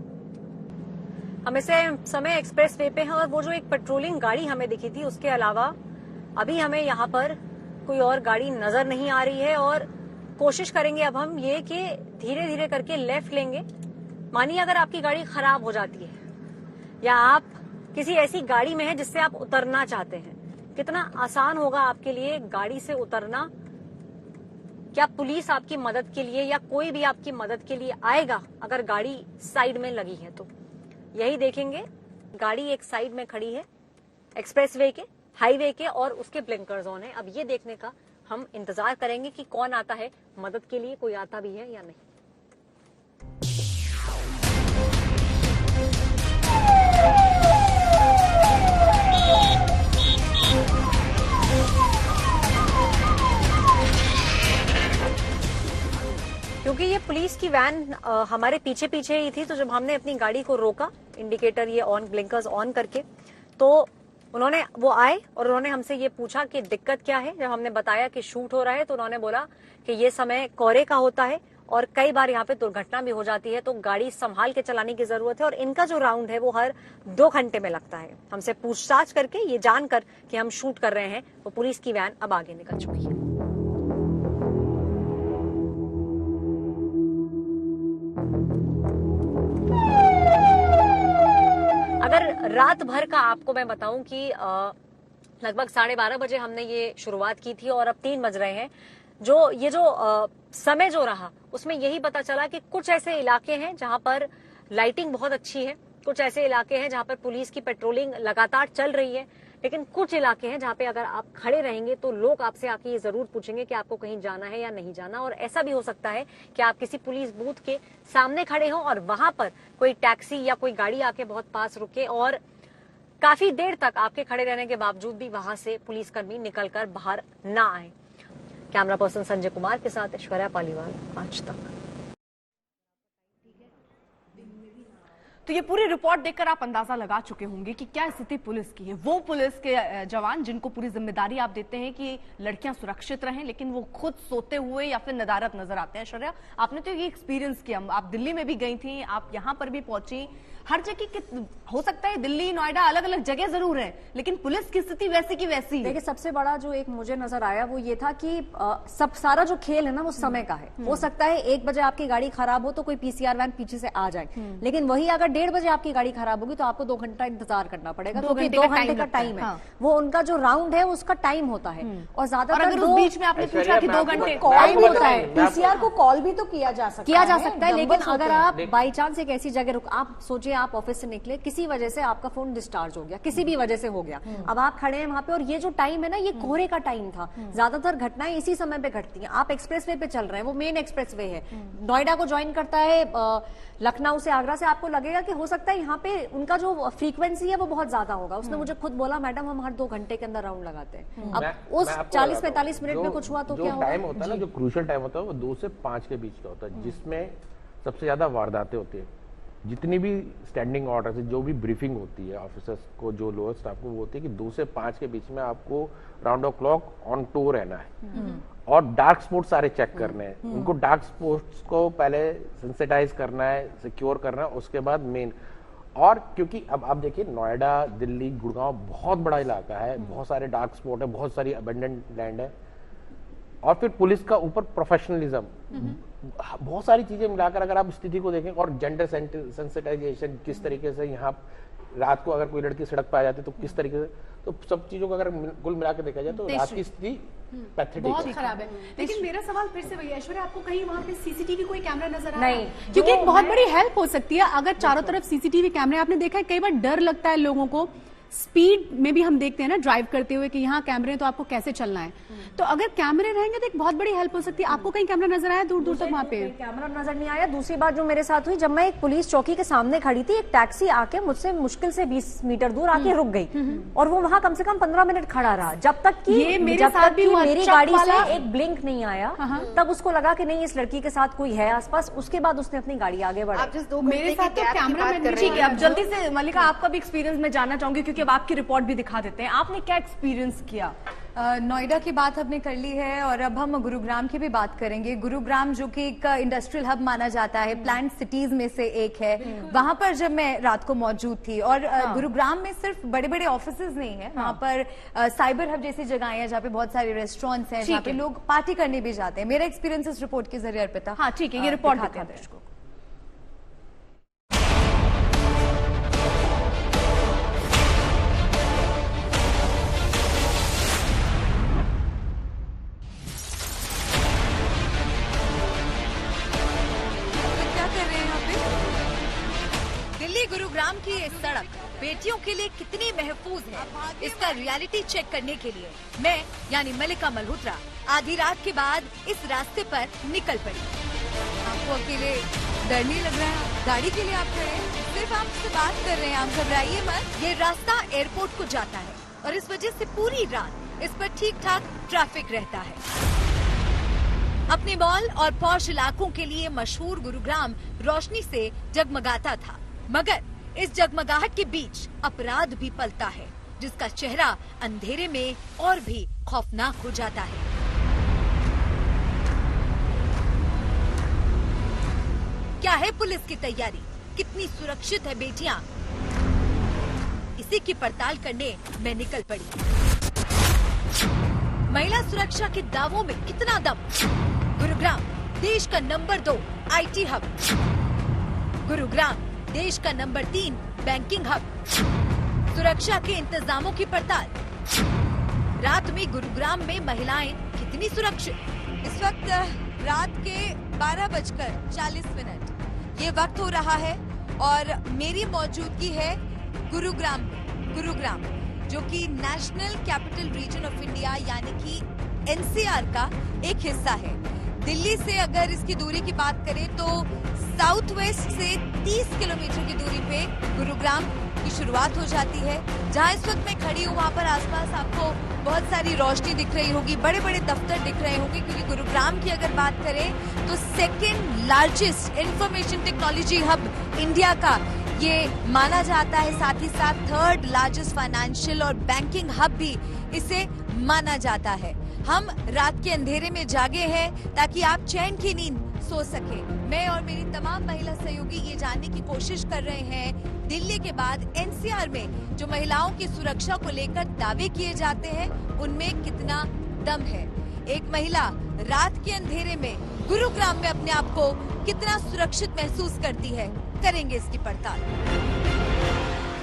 हम इसे समय एक्सप्रेस वे पे हैं और वो जो एक पेट्रोलिंग गाड़ी हमें दिखी थी उसके अलावा अभी हमें यहाँ पर कोई और गाड़ी नजर नहीं आ रही है। और कोशिश करेंगे अब हम ये कि धीरे धीरे करके लेफ्ट लेंगे। मानिए अगर आपकी गाड़ी खराब हो जाती है या आप किसी ऐसी गाड़ी में हैं जिससे आप उतरना चाहते हैं, कितना आसान होगा आपके लिए गाड़ी से उतरना। क्या पुलिस आपकी मदद के लिए या कोई भी आपकी मदद के लिए आएगा अगर गाड़ी साइड में लगी है? तो यही देखेंगे। गाड़ी एक साइड में खड़ी है एक्सप्रेसवे के, हाईवे के, और उसके ब्लिंकर्स ऑन है। अब ये देखने का हम इंतजार करेंगे कि कौन आता है मदद के लिए, कोई आता भी है या नहीं। क्योंकि ये पुलिस की वैन हमारे पीछे पीछे ही थी, तो जब हमने अपनी गाड़ी को रोका, इंडिकेटर ये ऑन, ब्लिंकर्स ऑन करके, तो वो आए और उन्होंने हमसे ये पूछा कि दिक्कत क्या है। जब हमने बताया कि शूट हो रहा है तो उन्होंने बोला कि ये समय कोहरे का होता है और कई बार यहाँ पे दुर्घटना भी हो जाती है, तो गाड़ी संभाल के चलाने की जरूरत है और इनका जो राउंड है वो हर 2 घंटे में लगता है। हमसे पूछताछ करके ये जानकर कि हम शूट कर रहे हैं, वो पुलिस की वैन अब आगे निकल चुकी है। अगर रात भर का आपको मैं बताऊं कि लगभग 12:30 बजे हमने ये शुरुआत की थी और अब 3 बज रहे हैं। जो समय जो रहा उसमें यही पता चला कि कुछ ऐसे इलाके हैं जहां पर लाइटिंग बहुत अच्छी है, कुछ ऐसे इलाके हैं जहां पर पुलिस की पेट्रोलिंग लगातार चल रही है, लेकिन कुछ इलाके हैं जहां पे अगर आप खड़े रहेंगे तो लोग आपसे आके ये जरूर पूछेंगे कि आपको कहीं जाना है या नहीं जाना। और ऐसा भी हो सकता है कि आप किसी पुलिस बूथ के सामने खड़े हो और वहां पर कोई टैक्सी या कोई गाड़ी आके बहुत पास रुके और काफी देर तक आपके खड़े रहने के बावजूद भी वहां से पुलिसकर्मी निकलकर बाहर ना आए। कैमरा पर्सन संजय कुमार के साथ ऐश्वर्या पालीवाल, 5 तक। तो ये पूरी रिपोर्ट देखकर आप अंदाजा लगा चुके होंगे कि क्या स्थिति पुलिस की है। वो पुलिस के जवान जिनको पूरी जिम्मेदारी आप देते हैं कि लड़कियां सुरक्षित रहें, लेकिन वो खुद सोते हुए या फिर नदारत नजर आते हैं। ऐश्वर्या, आपने तो ये एक्सपीरियंस किया, आप दिल्ली में भी गई थी, आप यहाँ पर भी पहुंची, हर जगह हो सकता है दिल्ली नोएडा अलग अलग जगह जरूर है, लेकिन पुलिस की स्थिति वैसी की वैसी। देखिए, सबसे बड़ा जो एक मुझे नजर आया वो ये था कि सारा जो खेल है ना वो समय का है। हो सकता है 1 बजे आपकी गाड़ी खराब हो तो कोई पीसीआर वैन पीछे से आ जाए, लेकिन वही अगर 1:30 बजे आपकी गाड़ी खराब होगी तो आपको 2 घंटा इंतजार करना पड़ेगा, क्योंकि 2 घंटे का टाइम है। वो उनका जो राउंड है उसका टाइम होता है और ज्यादातर अगर उस बीच में आपने पूछा कि 2 घंटे कॉल होता है, पीसीआर को कॉल भी तो किया जा सकता है, लेकिन अगर आप बाई चांस एक ऐसी जगह आप सोचिए, आप ऑफिस से निकले, किसी वजह से आपका फोन डिस्चार्ज हो गया, किसी भी वजह से हो गया, अब आप खड़े हैं वहां पे और ये जो टाइम है ना ये कोहरे का टाइम था। ज्यादातर घटनाएं इसी समय पे घटती हैं। आप एक्सप्रेसवे पे चल रहे हैं, वो मेन एक्सप्रेसवे है, नोएडा को ज्वाइन करता है लखनऊ से, आगरा से, आपको लगेगा कि हो सकता है यहाँ पे उनका जो फ्रीक्वेंसी है वो बहुत ज्यादा होगा। उसने मुझे खुद बोला, मैडम हम हर 2 घंटे के अंदर राउंड लगाते हैं। अब उस 40-45 मिनट में कुछ हुआ तो क्या होगा? टाइम होता है ना, जो क्रूशियल टाइम होता है वो 2 से 5 के बीच का होता है, जिसमें सबसे ज्यादा वारदातें होती है। जितनी भी स्टैंडिंग ऑर्डर से जो भी ब्रीफिंग होती है ऑफिसर्स को, जो लोअर स्टाफ को, वो होती है कि 2 से 5 के बीच में आपको round the clock on to रहना है और डार्क स्पॉट्स सारे चेक करने हैं। उनको डार्क स्पॉट्स को पहले सेंसिटाइज करना है, सिक्योर करना है, उसके बाद मेन। और क्योंकि अब आप देखिए नोएडा, दिल्ली, गुड़गांव बहुत बड़ा इलाका है, बहुत सारे डार्क स्पॉट है, बहुत सारी अबेंडेंट लैंड है, और फिर पुलिस का ऊपर प्रोफेशनलिज्म, बहुत सारी चीजें मिलाकर अगर आप स्थिति को देखें, और जेंडर सेंसिटाइजेशन किस तरीके से यहाँ रात को अगर कोई लड़की सड़क पर आ जाती है तो किस तरीके से, तो सब चीजों को अगर कुल मिला के देखा जाए तो रात की स्थिति पैथेटिक बहुत खराब है। लेकिन मेरा सवाल फिर से वही, ऐश्वर्या आपको कहीं वहाँ पे सीसीटीवी कोई कैमरा नजर आ रहा है? नहीं, क्योंकि एक बहुत बड़ी हेल्प हो सकती है अगर चारों तरफ सीसीटीवी कैमरे। आपने देखा है कई बार डर लगता है लोगों को, स्पीड में भी हम देखते हैं ना ड्राइव करते हुए कि यहाँ कैमरे हैं तो आपको कैसे चलना है, तो अगर कैमरे रहेंगे तो एक बहुत बड़ी हेल्प हो सकती है। आपको कहीं कैमरा नजर आया दूर दूर तक वहाँ पे? कैमरा नजर नहीं आया। दूसरी बात जो मेरे साथ हुई, जब मैं एक पुलिस चौकी के सामने खड़ी थी, एक टैक्सी आके मुझसे मुश्किल से 20 मीटर दूर आके रुक गई और वो वहाँ कम से कम 15 मिनट खड़ा रहा, जब तक कि मेरी गाड़ी से एक ब्लिंक नहीं आया। तब उसको लगा कि नहीं इस लड़की के साथ कोई है आसपास, उसके बाद उसने अपनी गाड़ी आगे बढ़ाई। मेरे साथ तो कैमरा मैन, ठीक है। अब जल्दी से मल्लिका आपका भी एक्सपीरियंस मैं जानना चाहूंगी, क्योंकि अब आपकी रिपोर्ट भी दिखा देते हैं। आपने क्या एक्सपीरियंस किया? नोएडा की बात हमने कर ली है और अब हम गुरुग्राम की भी बात करेंगे। गुरुग्राम जो कि एक इंडस्ट्रियल हब माना जाता है, प्लांट सिटीज में से एक है। वहां पर जब मैं रात को मौजूद थी और गुरुग्राम में सिर्फ बड़े बड़े ऑफिसेज नहीं है, वहां पर साइबर हब जैसी जगह है जहाँ पे बहुत सारे रेस्टोरेंट्स हैं, जहाँ पे लोग पार्टी करने भी जाते हैं। मेरा एक्सपीरियंस इस रिपोर्ट के जरिए अर्पिता। हाँ ठीक है, ये रिपोर्ट दिखा दर्शकों। गुरुग्राम की ये सड़क बेटियों के लिए कितनी महफूज है, इसका रियलिटी चेक करने के लिए मैं यानी मल्लिका मल्होत्रा आधी रात के बाद इस रास्ते पर निकल पड़ी। आपको अकेले डर नहीं लग रहा है? गाड़ी के लिए आप खड़े हैं, सिर्फ आपसे बात कर रहे हैं, आप घबराइए मत। ये रास्ता एयरपोर्ट को जाता है और इस वजह से पूरी रात इस पर ठीक ठाक ट्रैफिक रहता है। अपने मॉल और पॉश इलाकों के लिए मशहूर गुरुग्राम रोशनी से जगमगाता था, मगर इस जगमगाहट के बीच अपराध भी पलता है, जिसका चेहरा अंधेरे में और भी खौफनाक हो जाता है। क्या है पुलिस की तैयारी? कितनी सुरक्षित है बेटियां? इसी की पड़ताल करने मैं निकल पड़ी। महिला सुरक्षा के दावों में कितना दम? गुरुग्राम देश का नंबर 2 IT हब, गुरुग्राम देश का नंबर 3 बैंकिंग हब, सुरक्षा के इंतजामों की पड़ताल। रात में गुरुग्राम में महिलाएं कितनी सुरक्षित? इस वक्त रात के 12:40 ये वक्त हो रहा है और मेरी मौजूदगी है गुरुग्राम में। गुरुग्राम जो कि national capital region of India यानी कि NCR का एक हिस्सा है। दिल्ली से अगर इसकी दूरी की बात करें तो साउथ वेस्ट से 30 किलोमीटर की दूरी पे गुरुग्राम की शुरुआत हो जाती है। जहां इस वक्त मैं खड़ी हूँ वहां पर आसपास आपको बहुत सारी रोशनी दिख रही होगी, बड़े बड़े दफ्तर दिख रहे होंगे, क्योंकि गुरुग्राम की अगर बात करें तो second largest information technology hub India का ये माना जाता है। साथ ही साथ 3rd लार्जेस्ट फाइनेंशियल और बैंकिंग हब भी इसे माना जाता है। हम रात के अंधेरे में जागे हैं ताकि आप चैन की नींद सो सके। मैं और मेरी तमाम महिला सहयोगी ये जानने की कोशिश कर रहे हैं दिल्ली के बाद NCR में जो महिलाओं की सुरक्षा को लेकर दावे किए जाते हैं उनमें कितना दम है। एक महिला रात के अंधेरे में गुरुग्राम में अपने आप को कितना सुरक्षित महसूस करती है, करेंगे इसकी पड़ताल।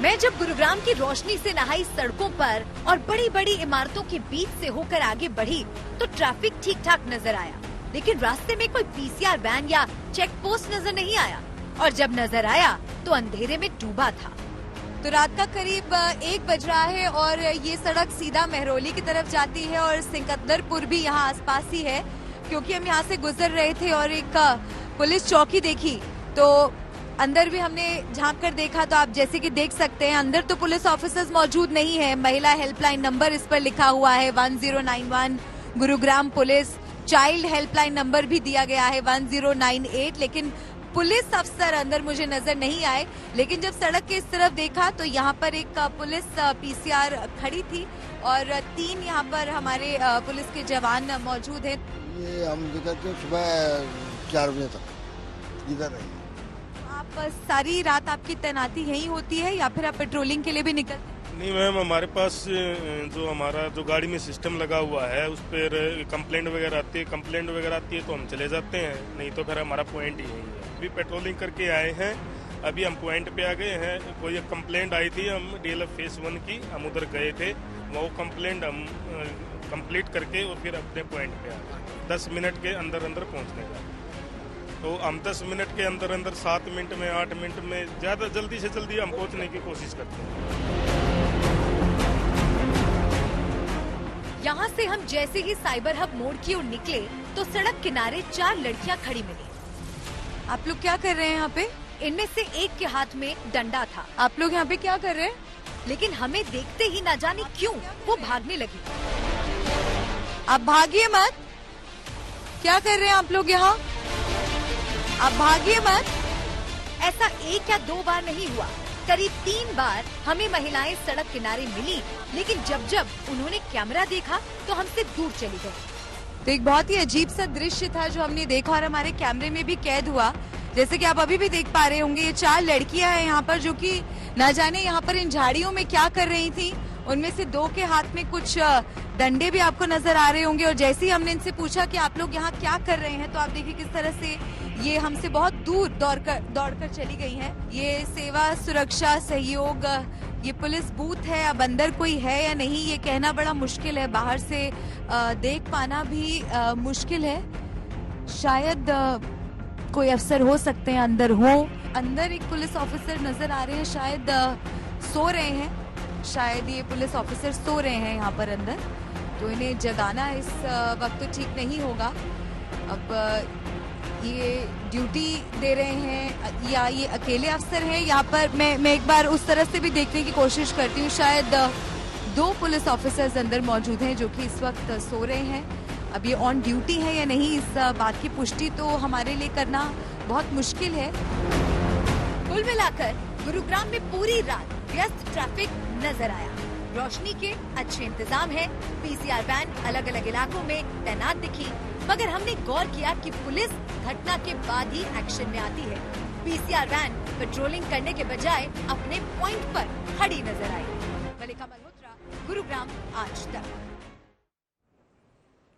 मैं जब गुरुग्राम की रोशनी से नहाई सड़कों पर और बड़ी बड़ी इमारतों के बीच से होकर आगे बढ़ी तो ट्रैफिक ठीक ठाक नजर आया, लेकिन रास्ते में कोई PCR वैन या चेक पोस्ट नजर नहीं आया और जब नजर आया तो अंधेरे में डूबा था। तो रात का करीब 1 बज रहा है और ये सड़क सीधा मेहरौली की तरफ जाती है और सिकंदरपुर भी यहाँ आसपास ही है, क्योंकि हम यहाँ से गुजर रहे थे और एक पुलिस चौकी देखी तो अंदर भी हमने झांक कर देखा तो आप जैसे कि देख सकते हैं अंदर तो पुलिस ऑफिसर्स मौजूद नहीं है। महिला हेल्पलाइन नंबर इस पर लिखा हुआ है 1091 Gurugram police, child helpline number भी दिया गया है 1098, लेकिन पुलिस अफसर अंदर मुझे नजर नहीं आए। लेकिन जब सड़क के इस तरफ देखा तो यहाँ पर एक पुलिस PCR खड़ी थी और 3 यहाँ पर हमारे पुलिस के जवान मौजूद हैं। ये हम निकलते सुबह 4 बजे तक इधर रहे। आप सारी रात आपकी तैनाती यही होती है या फिर आप पेट्रोलिंग के लिए भी निकलते हैं? नहीं मैम, हमारे पास जो हमारा जो गाड़ी में सिस्टम लगा हुआ है उस पर कंप्लेंट वगैरह आती है, तो हम चले जाते हैं, नहीं तो फिर हमारा पॉइंट ही यही है। अभी पेट्रोलिंग करके आए हैं, अभी हम पॉइंट पे आ गए हैं। कोई एक कंप्लेंट आई थी, हम DLF फेस 1 की, हम उधर गए थे। वो कंप्लेंट हम कंप्लीट करके और फिर अपने पॉइंट पे आ गए 10 मिनट के अंदर अंदर पहुंचने का। तो हम 10 मिनट के अंदर अंदर 7 मिनट में 8 मिनट में ज़्यादा जल्दी से जल्दी हम पहुंचने की कोशिश करते हैं। यहाँ से हम जैसे ही साइबर हब मोड़ की ओर निकले तो सड़क किनारे 4 लड़कियाँ खड़ी मिली। आप लोग क्या कर रहे हैं यहाँ पे? इनमें से एक के हाथ में डंडा था। आप लोग यहाँ पे क्या कर रहे हैं? लेकिन हमें देखते ही ना जाने क्यों वो भागने लगी। आप भागिए मत। क्या कर रहे हैं आप लोग यहाँ? आप भागिए मत। ऐसा 1 या 2 बार नहीं हुआ, करीब 3 बार हमें महिलाएं सड़क किनारे मिली, लेकिन जब जब उन्होंने कैमरा देखा तो हमसे दूर चली गई। तो एक बहुत ही अजीब सा दृश्य था जो हमने देखा और हमारे कैमरे में भी कैद हुआ। जैसे कि आप अभी भी देख पा रहे होंगे, ये 4 लड़कियां हैं यहाँ पर जो कि न जाने यहाँ पर इन झाड़ियों में क्या कर रही थी। उनमें से 2 के हाथ में कुछ डंडे भी आपको नजर आ रहे होंगे और जैसे ही हमने इनसे पूछा कि आप लोग यहाँ क्या कर रहे हैं, तो आप देखिए किस तरह से ये हमसे बहुत दूर दौड़कर चली गई हैं। ये सेवा सुरक्षा सहयोग ये पुलिस बूथ है। अब अंदर कोई है या नहीं ये कहना बड़ा मुश्किल है, बाहर से देख पाना भी मुश्किल है। शायद कोई अफसर हो सकते हैं अंदर हो। अंदर एक पुलिस ऑफिसर नजर आ रहे हैं, शायद सो रहे हैं। शायद ये पुलिस ऑफिसर सो रहे हैं यहाँ पर अंदर, तो इन्हें जगाना इस वक्त तो ठीक नहीं होगा। अब ये ड्यूटी दे रहे हैं या ये अकेले अफसर हैं यहाँ पर? मैं एक बार उस तरह से भी देखने की कोशिश करती हूँ। शायद 2 पुलिस ऑफिसर्स अंदर मौजूद हैं जो कि इस वक्त सो रहे हैं। अब ये ऑन ड्यूटी है या नहीं, इस बात की पुष्टि तो हमारे लिए करना बहुत मुश्किल है। कुल मिलाकर गुरुग्राम में पूरी रात व्यस्त ट्रैफिक नजर आया। रोशनी के अच्छे इंतजाम है, PCR वैन अलग अलग इलाकों में तैनात दिखी, मगर हमने गौर किया कि पुलिस घटना के बाद ही एक्शन में आती है। PCR वैन पेट्रोलिंग करने के बजाय अपने पॉइंट पर खड़ी नजर आई। मलिका मल्होत्रा, गुरुग्राम, आज तक।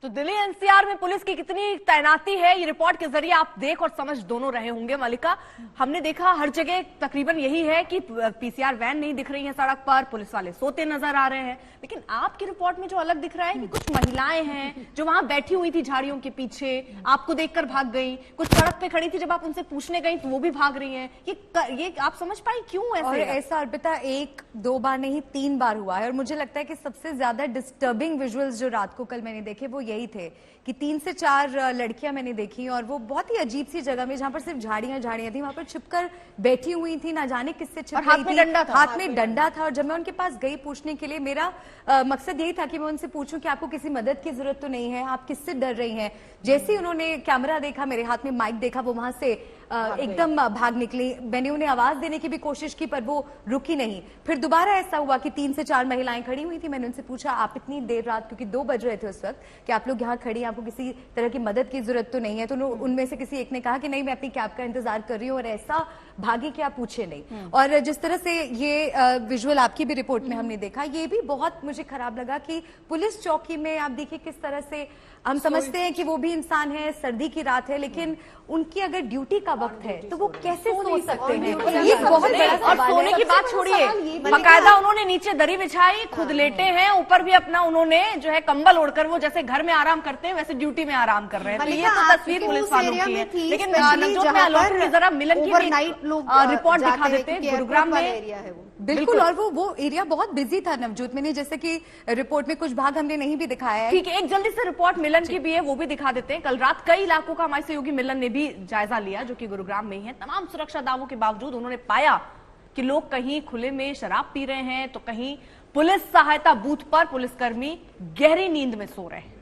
तो दिल्ली NCR में पुलिस की कितनी तैनाती है, ये रिपोर्ट के जरिए आप देख और समझ दोनों रहे होंगे। मलिका, हमने देखा हर जगह तकरीबन यही है कि PCR वैन नहीं दिख रही है सड़क पर, पुलिस वाले सोते नजर आ रहे हैं। लेकिन आपकी रिपोर्ट में जो अलग दिख रहा है कि कुछ महिलाएं हैं जो वहां बैठी हुई थी झाड़ियों के पीछे, आपको देखकर भाग गई। कुछ सड़क पे खड़ी थी, जब आप उनसे पूछने गई तो वो भी भाग रही है। ये आप समझ पाई क्यों ऐसे? और ऐसा अर्पिता 1-2 बार नहीं 3 बार हुआ है। और मुझे लगता है कि सबसे ज्यादा डिस्टर्बिंग विजुअल्स जो रात को कल मैंने देखे वो यही थे कि 3 से 4 लड़कियां मैंने देखी और वो बहुत ही अजीब सी जगह में जहां पर सिर्फ झाड़ियां थी, वहां पर छिपकर बैठी हुई थी, ना जाने किससे छिप रही थी। हाथ में डंडा था। और जब मैं उनके पास गई पूछने के लिए, मेरा मकसद यही था कि मैं उनसे पूछूं कि आपको किसी मदद की जरूरत तो नहीं है, आप किससे डर रही हैं। जैसे ही उन्होंने कैमरा देखा, मेरे हाथ में माइक देखा, वो वहां से एकदम भाग निकली। मैंने उन्हें आवाज देने की भी कोशिश की पर वो रुकी नहीं। फिर दोबारा ऐसा हुआ कि 3 से 4 महिलाएं खड़ी हुई थी। मैंने उनसे पूछा, आप इतनी देर रात, क्योंकि 2 बज रहे थे उस वक्त, कि आप लोग यहाँ खड़ी हैं, आपको किसी तरह की मदद की जरूरत तो नहीं है? तो उनमें से किसी एक ने कहा कि नहीं, मैं अपनी कैब का इंतजार कर रही हूँ। और ऐसा भागी कि आप पूछे नहीं। और जिस तरह से ये विजुअल आपकी भी रिपोर्ट में हमने देखा, ये भी बहुत मुझे खराब लगा कि पुलिस चौकी में आप देखिए किस तरह से हम समझते हैं कि वो भी इंसान है, सर्दी की रात है, लेकिन उनकी अगर ड्यूटी का वक्त है तो वो कैसे सो सकते हैं? ये बहुत बड़ा और सोने की बात छोड़िए, बाकायदा उन्होंने नीचे दरी बिछाई, खुद लेटे हैं, ऊपर भी अपना उन्होंने जो है कंबल ओढ़कर, वो जैसे घर में आराम करते हैं वैसे ड्यूटी में आराम कर रहे हैं। तो ये तो तस्वीर पुलिस वालों की है। लेकिन नवजोत में अलॉट की जरा मिलन की रिपोर्ट दिखा देते हैं। गुरुग्राम में बिल्कुल, और वो एरिया बहुत बिजी था नवजोत में, जैसे कि रिपोर्ट में कुछ भाग हमने नहीं भी दिखाया है। ठीक है, एक जल्दी से रिपोर्ट मिलन की भी है, वो भी दिखा देते हैं। कल रात कई इलाकों का हमारे सहयोगी मिलन ने भी जायजा लिया जो कि गुरुग्राम में ही है। तमाम सुरक्षा दावों के बावजूद उन्होंने पाया कि लोग कहीं खुले में शराब पी रहे हैं तो कहीं पुलिस सहायता बूथ पर पुलिसकर्मी गहरी नींद में सो रहे हैं।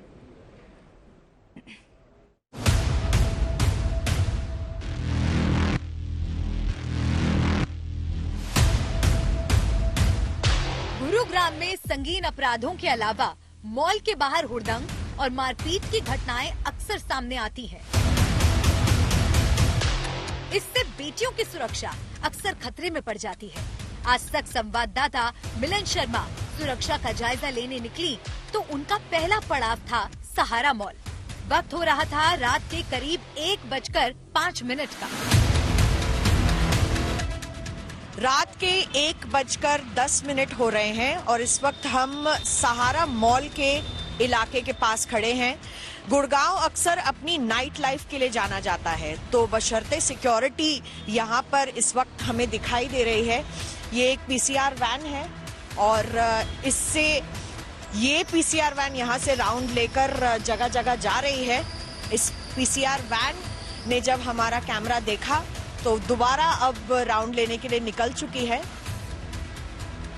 गुरुग्राम में संगीन अपराधों के अलावा मॉल के बाहर हुड़दंग और मारपीट की घटनाएं अक्सर सामने आती हैं। इससे बेटियों की सुरक्षा अक्सर खतरे में पड़ जाती है। आज तक संवाददाता मिलन शर्मा सुरक्षा का जायजा लेने निकली तो उनका पहला पड़ाव था सहारा मॉल। वक्त हो रहा था रात के करीब 1:05 का। रात के 1:10 हो रहे हैं और इस वक्त हम सहारा मॉल के इलाके के पास खड़े हैं। गुड़गांव अक्सर अपनी नाइट लाइफ के लिए जाना जाता है, तो बशर्ते सिक्योरिटी यहाँ पर इस वक्त हमें दिखाई दे रही है। ये एक पीसीआर वैन है और इससे ये पीसीआर वैन यहाँ से राउंड लेकर जगह जगह जा रही है। इस पीसीआर वैन ने जब हमारा कैमरा देखा तो दोबारा अब राउंड लेने के लिए निकल चुकी है।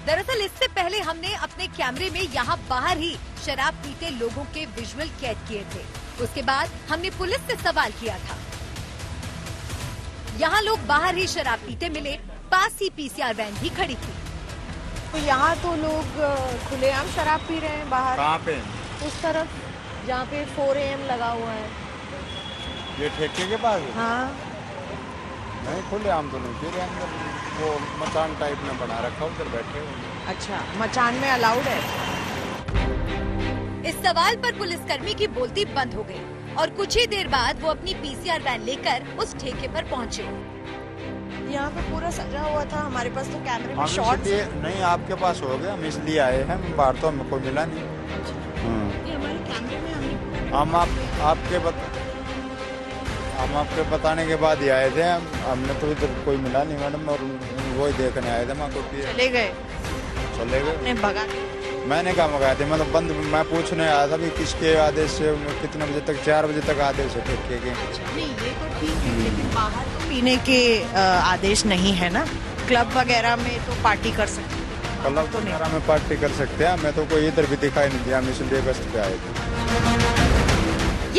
दरअसल इससे पहले हमने अपने कैमरे में यहाँ बाहर ही शराब पीते लोगों के विजुअल कैद किए थे। उसके बाद हमने पुलिस से सवाल किया था। यहाँ लोग बाहर ही शराब पीते मिले, पास ही पीसीआर वैन भी खड़ी थी। तो यहाँ तो लोग खुलेआम शराब पी रहे हैं बाहर। कहाँ पे? उस तरफ जहाँ पे 4 AM लगा हुआ है। ये ठेके के पास? हाँ। नहीं, खुलेआम तो नहीं पी रहे, अंदर वो मचान टाइप में बना रखा, उधर बैठे हुए। अच्छा, मचान में अलाउड है? इस सवाल पर पुलिसकर्मी की बोलती बंद हो गई और कुछ ही देर बाद वो अपनी पीसीआर वैन लेकर उस ठेके पर पहुंचे। यहाँ पे पूरा सजा हुआ था, हमारे पास तो कैमरे में शॉट्स नहीं, आपके पास हो गया, हम इसलिए आए हैं, बाहर तो हमको मिला नहीं। ये हमारे कैमरे में हम आपके बताने के बाद ही आए थे। हमने तो इधर कोई मिला नहीं मैडम, और वही देखने आए थे। चले गए भगा? मैंने कहा मंगाए थे, मतलब बंद। मैं पूछने आया था भी किसके आदेश से, कितने बजे तक? 4 बजे तक आदेश है ठेके के। नहीं, ये तो ठीक है, लेकिन बाहर तो पीने के आदेश नहीं है ना? क्लब वगैरह में तो पार्टी कर सकते हैं। क्लब तो वगैरह में पार्टी कर सकते हैं। मैं तो कोई इधर भी दिखाई नहीं दिया, हम इसलिए गश्त पे आए थे।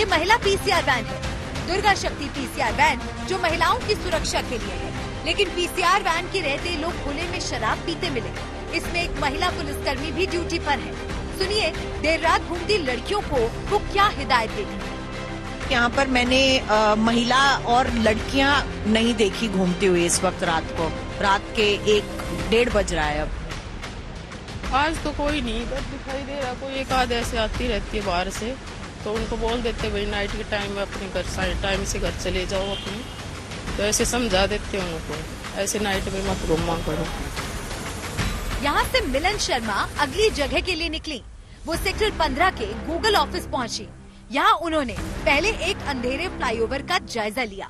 ये महिला पीसीआर वैन है, दुर्गा शक्ति पीसीआर वैन, जो महिलाओं की सुरक्षा के लिए है। लेकिन पीसीआर वैन के रहते लोग खुले में शराब पीते मिले। इसमें एक महिला पुलिसकर्मी भी ड्यूटी पर है। सुनिए, देर रात घूमती लड़कियों को वो क्या हिदायत देती है। यहाँ पर मैंने महिला और लड़कियाँ नहीं देखी घूमती हुई इस वक्त रात को। रात के 1-1:30 बज रहा है अब। आज तो कोई नहीं इधर दिखाई दे रहा। कोई एक आध ऐसे आती रहती है बाहर से, तो उनको बोल देते भाई नाइट के टाइम में अपने घर टाइम से घर चले जाओ अपने, तो ऐसे समझा देते हैं उनको, ऐसे नाइट में मत घूमा करो। यहाँ से मिलन शर्मा अगली जगह के लिए निकली। वो सेक्टर 15 के गूगल ऑफिस पहुँची। यहाँ उन्होंने पहले एक अंधेरे फ्लाईओवर का जायजा लिया।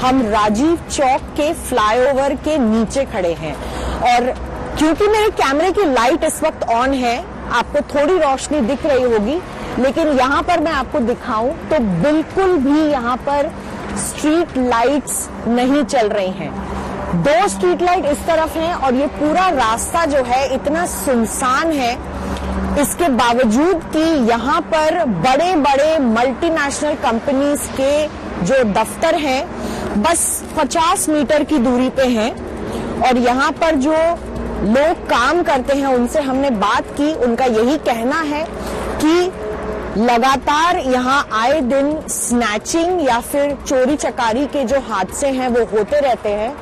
हम राजीव चौक के फ्लाईओवर के नीचे खड़े हैं और क्योंकि मेरे कैमरे की लाइट इस वक्त ऑन है, आपको थोड़ी रोशनी दिख रही होगी, लेकिन यहाँ पर मैं आपको दिखाऊं तो बिल्कुल भी यहाँ पर स्ट्रीट लाइट्स नहीं चल रही हैं। 2 स्ट्रीट लाइट इस तरफ हैं और ये पूरा रास्ता जो है इतना सुनसान है, इसके बावजूद कि यहाँ पर बड़े बड़े मल्टीनेशनल कंपनीज के जो दफ्तर हैं बस 50 मीटर की दूरी पे हैं। और यहाँ पर जो लोग काम करते हैं उनसे हमने बात की, उनका यही कहना है कि लगातार यहाँ आए दिन स्नैचिंग या फिर चोरी चकारी के जो हादसे हैं वो होते रहते हैं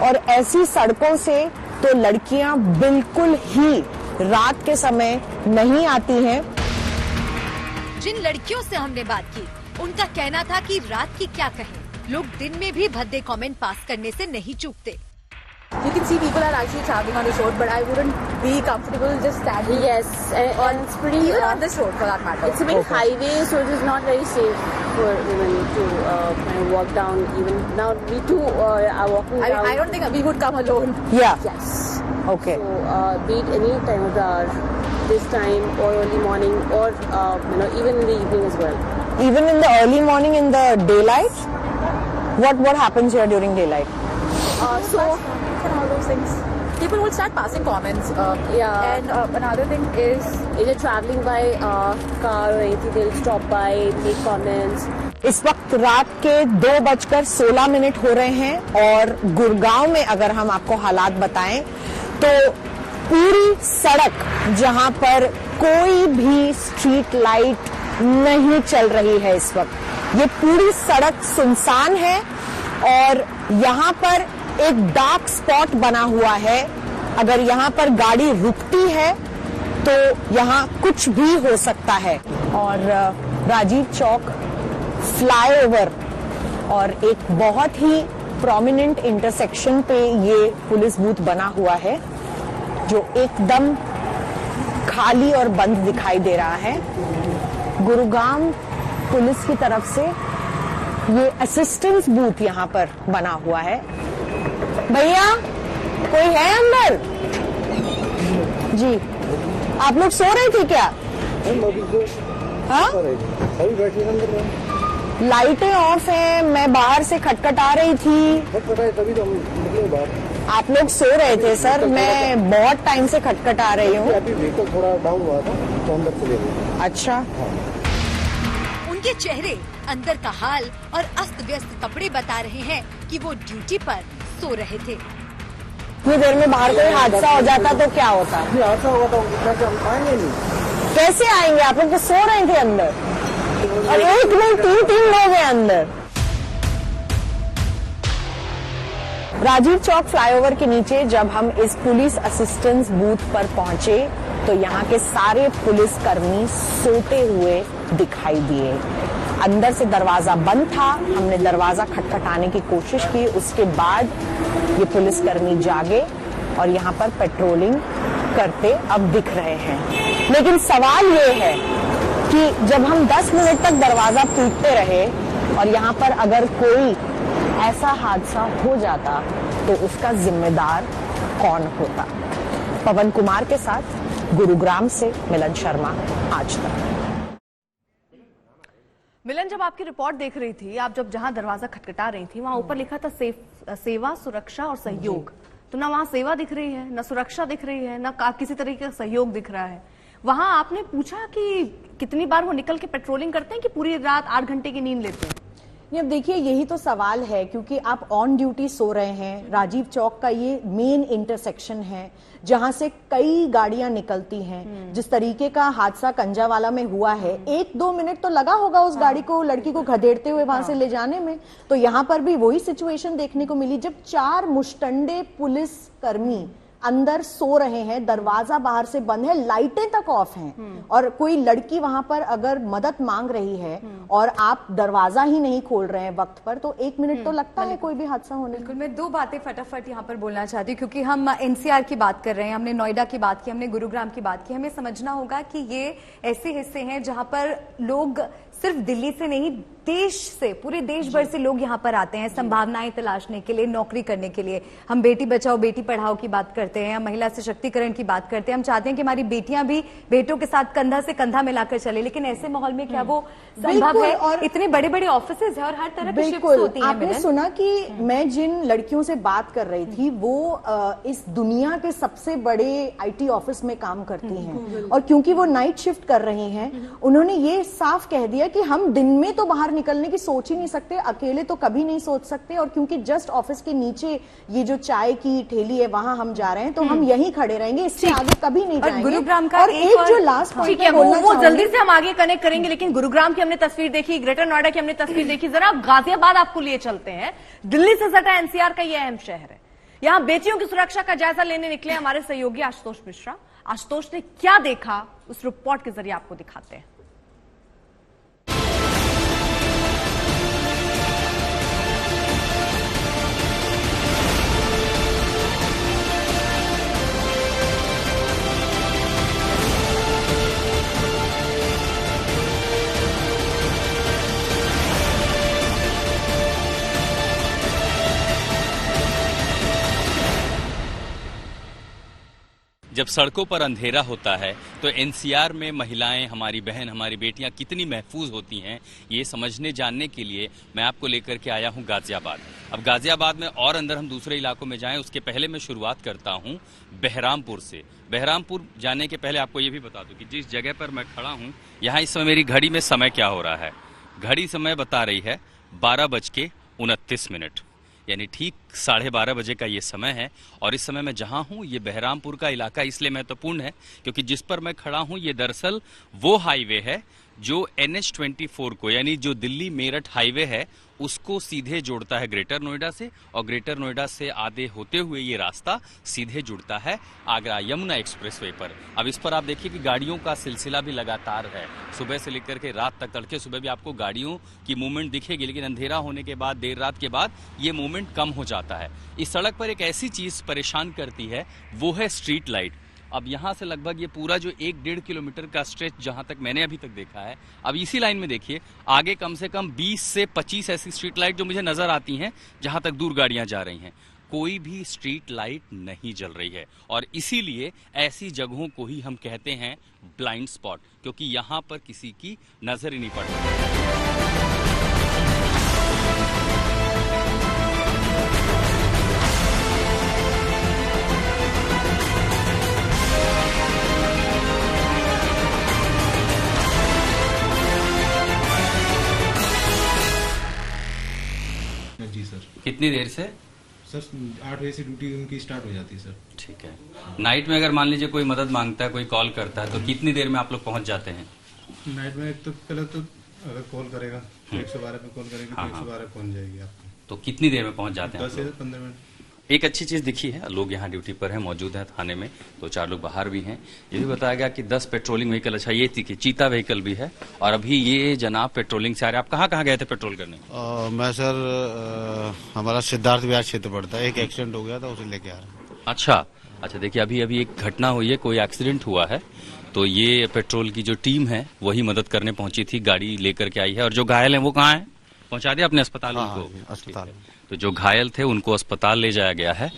और ऐसी सड़कों से तो लड़कियां बिल्कुल ही रात के समय नहीं आती हैं। जिन लड़कियों से हमने बात की, उनका कहना था कि रात की क्या कहें, लोग दिन में भी भद्दे कमेंट पास करने से नहीं चूकते। You can see people are actually traveling on this road, but I wouldn't be comfortable just standing. Yes, and it's pretty. Even on this road, for that matter. It's a big highway, so it is not very safe for women to kind of walk down. Even now, we too are walking down. I don't think we would come alone. Yeah. Yes. Okay. So, be it any time of the hour, this time or early morning, or even in the evening as well. Even in the early morning, in the daylight. What happens here during daylight? So. And all those things. People will start passing comments. Yeah. And another thing is, if you're traveling by car or anything, they'll stop by, make comments. इस वक्त रात के 2:16 हो रहे हैं और गुड़गांव में अगर हम आपको हालात बताएं तो पूरी सड़क जहां पर कोई भी स्ट्रीट लाइट नहीं चल रही है इस वक्त, ये पूरी सड़क सुनसान है और यहाँ पर एक डार्क स्पॉट बना हुआ है। अगर यहाँ पर गाड़ी रुकती है तो यहाँ कुछ भी हो सकता है। और राजीव चौक फ्लाईओवर और एक बहुत ही प्रोमिनेंट इंटरसेक्शन पे ये पुलिस बूथ बना हुआ है जो एकदम खाली और बंद दिखाई दे रहा है। गुरुग्राम पुलिस की तरफ से ये असिस्टेंस बूथ यहाँ पर बना हुआ है। भैया कोई है अंदर? जी, आप लोग सो रहे थे क्या? हाँ? लाइटें ऑफ हैं, मैं बाहर से खटखटा रही थी। तभी तो हम निकले बाहर। आप लोग सो रहे थे सर, मैं बहुत टाइम से खटखटा रही हूँ। अभी व्हीकल थोड़ा डाउन हुआ था तो अंदर चले गए। अच्छा। उनके चेहरे, अंदर का हाल और अस्त व्यस्त कपड़े बता रहे हैं कि वो ड्यूटी पर सो रहे थे। इतनी देर में बाहर कोई हादसा हो जाता तो क्या होता? हादसा होगा तो हम आएंगे नहीं। कैसे आएंगे? आप लोग तो सो रहे थे अंदर और एक नहीं तीन लोग हैं अंदर। राजीव चौक फ्लाईओवर के नीचे जब हम इस पुलिस असिस्टेंस बूथ पर पहुंचे तो यहाँ के सारे पुलिसकर्मी सोते हुए दिखाई दिए। अंदर से दरवाजा बंद था, हमने दरवाजा खटखटाने की कोशिश की, उसके बाद ये पुलिसकर्मी जागे और यहाँ पर पेट्रोलिंग करते अब दिख रहे हैं। लेकिन सवाल ये है कि जब हम 10 मिनट तक दरवाजा पीटते रहे और यहाँ पर अगर कोई ऐसा हादसा हो जाता तो उसका जिम्मेदार कौन होता? पवन कुमार के साथ गुरुग्राम से मिलन शर्मा, आज तक। मिलन, जब आपकी रिपोर्ट देख रही थी, आप जब जहां दरवाजा खटखटा रही थी वहां ऊपर लिखा था सेवा, सुरक्षा और सहयोग, तो ना वहां सेवा दिख रही है, ना सुरक्षा दिख रही है, ना किसी तरीके का सहयोग दिख रहा है। वहां आपने पूछा कि कितनी बार वो निकल के पेट्रोलिंग करते हैं कि पूरी रात 8 घंटे की नींद लेते हैं? ये देखिए, यही तो सवाल है, क्योंकि आप ऑन ड्यूटी सो रहे हैं। राजीव चौक का ये मेन इंटरसेक्शन है जहां से कई गाड़ियां निकलती हैं। जिस तरीके का हादसा कंजावाला में हुआ है, 1-2 मिनट तो लगा होगा उस गाड़ी को, लड़की को घसीटते हुए वहां से ले जाने में। तो यहाँ पर भी वही सिचुएशन देखने को मिली जब 4 मुश्तंडे पुलिस कर्मी अंदर सो रहे हैं, दरवाजा बाहर से बंद है, लाइटें तक ऑफ हैं और कोई लड़की वहां पर अगर मदद मांग रही है और आप दरवाजा ही नहीं खोल रहे हैं वक्त पर, तो 1 मिनट तो लगता है कोई भी हादसा होने। बिल्कुल, मैं 2 बातें फटाफट यहाँ पर बोलना चाहती हूँ, क्योंकि हम एनसीआर की बात कर रहे हैं, हमने नोएडा की बात की, हमने गुरुग्राम की बात की। हमें समझना होगा कि ये ऐसे हिस्से हैं जहां पर लोग सिर्फ दिल्ली से नहीं, देश से, पूरे देश भर से लोग यहाँ पर आते हैं संभावनाएं तलाशने के लिए, नौकरी करने के लिए। हम बेटी बचाओ बेटी पढ़ाओ की बात करते हैं, हम महिला सशक्तिकरण की बात करते हैं, हम चाहते हैं कि हमारी बेटियां भी बेटों के साथ कंधा से कंधा मिलाकर चले, लेकिन ऐसे माहौल में क्या वो संभव है? और इतने बड़े बड़े ऑफिसेज है और हर तरह की शिफ्ट्स होती हैं। आपने सुना कि मैं जिन लड़कियों से बात कर रही थी वो इस दुनिया के सबसे बड़े IT ऑफिस में काम करती हैं, और क्योंकि वो नाइट शिफ्ट कर रही हैं, उन्होंने ये साफ कह दिया कि हम दिन में तो बाहर निकलने की सोच ही नहीं सकते, अकेले तो कभी नहीं सोच सकते, और क्योंकि जस्ट ऑफिस के नीचे ये जो चाय की ठेली है वहां हम जा रहे हैं तो हम यहीं खड़े रहेंगे, इससे आगे कभी नहीं जाएंगे। गुरुग्राम का और एक जो लास्ट ठीक है, वो जल्दी से हम आगे कनेक्ट करेंगे, लेकिन गुरुग्राम की हमने तस्वीर देखी, ग्रेटर नोएडा की हमने तस्वीर देखी, जरा गाजियाबाद आपको लिए चलते हैं। दिल्ली से सटा NCR का यह अहम शहर है। यहाँ बेटियों की सुरक्षा का जायजा लेने निकले हमारे सहयोगी आशुतोष मिश्रा। आशुतोष ने क्या देखा उस रिपोर्ट के जरिए आपको दिखाते हैं। जब सड़कों पर अंधेरा होता है तो NCR में महिलाएं, हमारी बहन, हमारी बेटियां कितनी महफूज होती हैं, ये समझने जानने के लिए मैं आपको लेकर के आया हूं गाजियाबाद। अब गाजियाबाद में और अंदर हम दूसरे इलाकों में जाएं उसके पहले मैं शुरुआत करता हूं बहरामपुर से। बहरामपुर जाने के पहले आपको ये भी बता दूं कि जिस जगह पर मैं खड़ा हूं, यहाँ इस समय मेरी घड़ी में समय क्या हो रहा है। घड़ी समय बता रही है 12:29, यानी ठीक 12:30 बजे का ये समय है। और इस समय मैं जहां हूं, ये बहरामपुर का इलाका इसलिए महत्वपूर्ण है क्योंकि जिस पर मैं खड़ा हूं ये दरअसल वो हाईवे है जो NH-24 को, यानी जो दिल्ली मेरठ हाईवे है उसको सीधे जोड़ता है ग्रेटर नोएडा से, और ग्रेटर नोएडा से आधे होते हुए ये रास्ता सीधे जुड़ता है आगरा यमुना एक्सप्रेसवे पर। अब इस पर आप देखिए कि गाड़ियों का सिलसिला भी लगातार है, सुबह से लेकर के रात तक। तड़के सुबह भी आपको गाड़ियों की मूवमेंट दिखेगी, लेकिन अंधेरा होने के बाद, देर रात के बाद ये मूवमेंट कम हो जाता है। इस सड़क पर एक ऐसी चीज परेशान करती है, वो है स्ट्रीट लाइट। अब यहां से लगभग ये पूरा जो 1-1.5 किलोमीटर का स्ट्रेच जहां तक मैंने अभी तक देखा है, अब इसी लाइन में देखिए आगे कम से कम 20 से 25 ऐसी स्ट्रीट लाइट जो मुझे नजर आती हैं जहां तक दूर गाड़ियां जा रही हैं। कोई भी स्ट्रीट लाइट नहीं जल रही है, और इसीलिए ऐसी जगहों को ही हम कहते हैं ब्लाइंड स्पॉट, क्योंकि यहां पर किसी की नजर ही नहीं पड़ती। जी सर। कितनी देर से? सर 8 बजे से ड्यूटी उनकी स्टार्ट हो जाती है सर। ठीक है। नाइट में अगर मान लीजिए कोई मदद मांगता है, कोई कॉल करता है, तो कितनी देर में आप लोग पहुंच जाते हैं? नाइट में तो पहले तो अगर कॉल करेगा तो 112 पे कॉल करेगी तो 112 पहुंच जाएगी आपको। तो कितनी देर में पहुंच जाते हैं? 10 से 15 मिनट। एक अच्छी चीज दिखी है, लोग यहाँ ड्यूटी पर हैं, मौजूद हैं थाने में, 2-4 लोग बाहर भी हैं। ये भी बताया गया कि 10 पेट्रोलिंग व्हीकल, अच्छा ये थी कि चीता व्हीकल भी है, और अभी ये जनाब पेट्रोलिंग से आ रहे। आप कहाँ गए थे पेट्रोल करने? मैं सर हमारा सिद्धार्थ विहार क्षेत्र पड़ता है, एक एक्सीडेंट हो गया था, उसे लेके आ रहा हूँ। अच्छा देखिए, अभी एक घटना हुई है, कोई एक्सीडेंट हुआ है, तो ये पेट्रोल की जो टीम है वही मदद करने पहुंची थी, गाड़ी लेकर के आई है। और जो घायल है वो कहाँ है? पहुंचा दिया अपने अस्पताल को? अस्पताल। तो जो घायल थे उनको अस्पताल ले जाया गया है।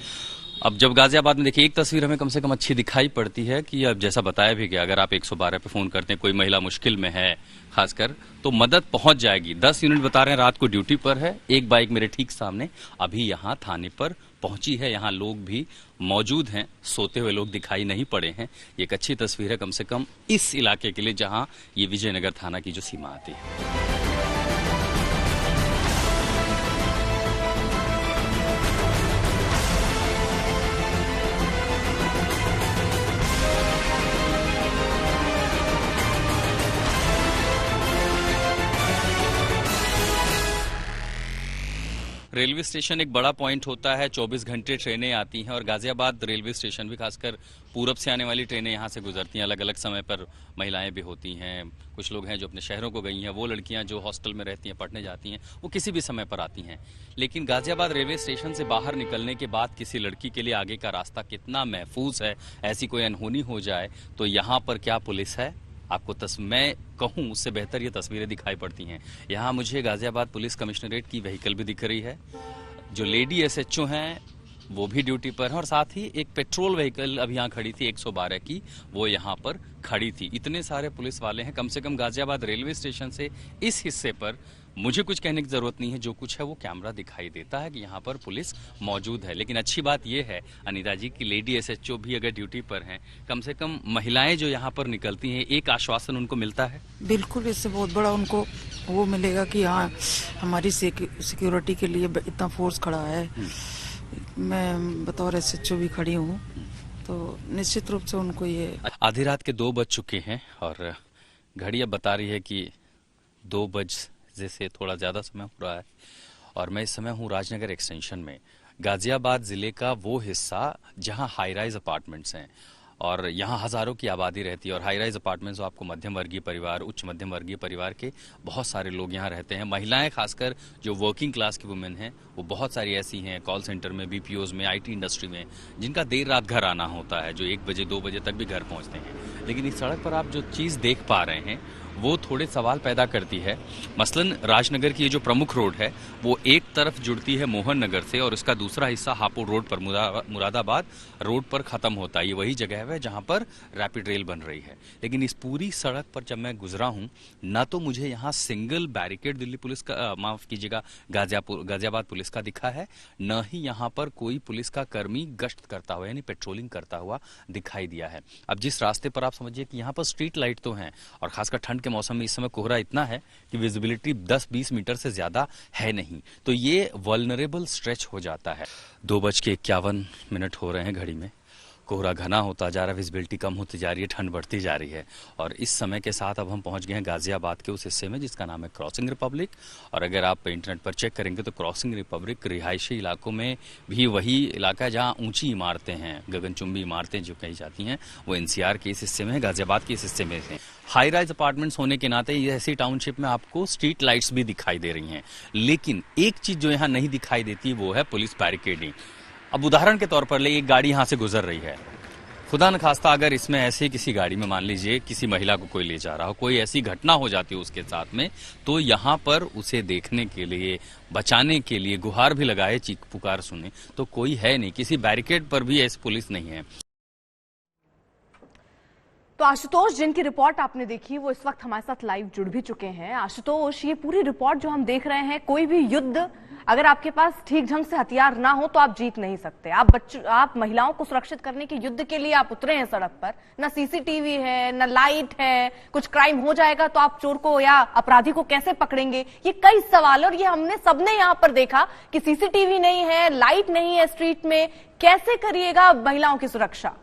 अब जब गाजियाबाद में देखिए, एक तस्वीर हमें कम से कम अच्छी दिखाई पड़ती है कि अब जैसा बताया भी गया, अगर आप 112 पे फोन करते हैं, कोई महिला मुश्किल में है खासकर, तो मदद पहुंच जाएगी। 10 यूनिट बता रहे हैं रात को ड्यूटी पर है। एक बाइक मेरे ठीक सामने अभी यहाँ थाने पर पहुंची है, यहाँ लोग भी मौजूद हैं, सोते हुए लोग दिखाई नहीं पड़े हैं। ये एक अच्छी तस्वीर है कम से कम इस इलाके के लिए, जहाँ ये विजयनगर थाना की जो सीमा आती है। रेलवे स्टेशन एक बड़ा पॉइंट होता है, 24 घंटे ट्रेनें आती हैं, और गाजियाबाद रेलवे स्टेशन भी, खासकर पूरब से आने वाली ट्रेनें यहाँ से गुजरती हैं। अलग अलग समय पर महिलाएं भी होती हैं, कुछ लोग हैं जो अपने शहरों को गई हैं, वो लड़कियां जो हॉस्टल में रहती हैं, पढ़ने जाती हैं, वो किसी भी समय पर आती हैं। लेकिन गाजियाबाद रेलवे स्टेशन से बाहर निकलने के बाद किसी लड़की के लिए आगे का रास्ता कितना महफूज है, ऐसी कोई अनहोनी हो जाए तो यहाँ पर क्या पुलिस है? आपको मैं कहूं उससे बेहतर ये तस्वीरें दिखाई पड़ती हैं। यहाँ मुझे गाजियाबाद पुलिस कमिश्नरेट की व्हीकल भी दिख रही है, जो लेडी SHO हैं वो भी ड्यूटी पर है, और साथ ही एक पेट्रोल व्हीकल अभी यहाँ खड़ी थी 112 की, वो यहाँ पर खड़ी थी। इतने सारे पुलिस वाले हैं। कम से कम गाजियाबाद रेलवे स्टेशन से इस हिस्से पर मुझे कुछ कहने की जरूरत नहीं है, जो कुछ है वो कैमरा दिखाई देता है कि यहाँ पर पुलिस मौजूद है। लेकिन अच्छी बात यह है अनीता जी की लेडी SHO भी अगर ड्यूटी पर हैं, कम से कम महिलाएं जो यहाँ पर निकलती हैं, एक आश्वासन उनको मिलता है। बिल्कुल, इससे बहुत बड़ा उनको वो मिलेगा कि हाँ, हमारी सिक्योरिटी के लिए इतना फोर्स खड़ा है। मैं बतौर SHO भी खड़ी हूँ, तो निश्चित रूप से उनको ये। आधी रात के 2 बज चुके हैं और घड़ी अब बता रही है कि 2 बजे से थोड़ा ज्यादा समय हो रहा है, और मैं इस समय हूँ राजनगर एक्सटेंशन में, गाजियाबाद जिले का वो हिस्सा जहां हाई राइज अपार्टमेंट्स हैं, और यहाँ हजारों की आबादी रहती है। और हाई राइज अपार्टमेंट्स आपको मध्यम वर्गीय परिवार, उच्च मध्यम वर्गीय परिवार के बहुत सारे लोग यहाँ रहते हैं। महिलाएं, खासकर जो वर्किंग क्लास की वुमेन हैं, वो बहुत सारी ऐसी हैं, कॉल सेंटर में, BPOs में, IT इंडस्ट्री में, जिनका देर रात घर आना होता है, जो 1 बजे 2 बजे तक भी घर पहुंचते हैं। लेकिन इस सड़क पर आप जो चीज देख पा रहे हैं वो थोड़े सवाल पैदा करती है। मसलन राजनगर की ये जो प्रमुख रोड है वो एक तरफ जुड़ती है मोहन नगर से, और उसका दूसरा हिस्सा हापुड़ रोड पर मुरादाबाद रोड पर खत्म होता है। ये वही जगह है जहां पर रैपिड रेल बन रही है। लेकिन इस पूरी सड़क पर जब मैं गुजरा हूं, ना तो मुझे यहाँ सिंगल बैरिकेड दिल्ली पुलिस का, माफ कीजिएगा, गाजियाबाद पुलिस का दिखा है, न ही यहाँ पर कोई पुलिस का कर्मी गश्त करता हुआ यानी पेट्रोलिंग करता हुआ दिखाई दिया है। अब जिस रास्ते पर आप समझिए कि यहाँ पर स्ट्रीट लाइट तो है, और खासकर ठंड मौसम में इस समय कोहरा इतना है कि विजिबिलिटी 10-20 मीटर से ज्यादा है नहीं, तो ये वल्नरेबल स्ट्रेच हो जाता है। 2:51 हो रहे हैं घड़ी में। कोहरा घना होता जा रहा है, विजिबिलिटी कम होती जा रही है, ठंड बढ़ती जा रही है। और इस समय के साथ अब हम पहुंच गए हैं गाजियाबाद के उस हिस्से में जिसका नाम है क्रॉसिंग रिपब्लिक। और अगर आप इंटरनेट पर चेक करेंगे तो क्रॉसिंग रिपब्लिक रिहायशी इलाकों में भी वही इलाका है जहां ऊंची इमारतें हैं, गगनचुंबी इमारतें जो कही जाती हैं, वो एनसीआर के इस हिस्से में है, गाजियाबाद के इस हिस्से में है। हाई राइज अपार्टमेंट्स होने के नाते ये ऐसी टाउनशिप में आपको स्ट्रीट लाइट्स भी दिखाई दे रही हैं, लेकिन एक चीज जो यहाँ नहीं दिखाई देती वो है पुलिस बैरिकेडिंग। अब उदाहरण के तौर पर ले, एक गाड़ी यहाँ से गुजर रही है, खुदा न खास्ता अगर इसमें ऐसे किसी गाड़ी में मान लीजिए किसी महिला को कोई ले जा रहा हो, कोई ऐसी घटना हो जाती है उसके साथ में, तो यहाँ पर उसे देखने के लिए, बचाने के लिए गुहार भी लगाए, चीख पुकार सुने, तो कोई है नहीं, किसी बैरिकेड पर भी ऐसी पुलिस नहीं है। तो आशुतोष, जिनकी रिपोर्ट आपने देखी वो इस वक्त हमारे साथ लाइव जुड़ भी चुके हैं। आशुतोष, ये पूरी रिपोर्ट जो हम देख रहे हैं, कोई भी युद्ध अगर आपके पास ठीक ढंग से हथियार ना हो तो आप जीत नहीं सकते। आप महिलाओं को सुरक्षित करने के युद्ध के लिए आप उतरे हैं सड़क पर, ना सीसीटीवी है, ना लाइट है, कुछ क्राइम हो जाएगा तो आप चोर को या अपराधी को कैसे पकड़ेंगे, ये कई सवाल। और ये हमने सबने यहाँ पर देखा कि सीसीटीवी नहीं है, लाइट नहीं है स्ट्रीट में, कैसे करिएगा महिलाओं की सुरक्षा?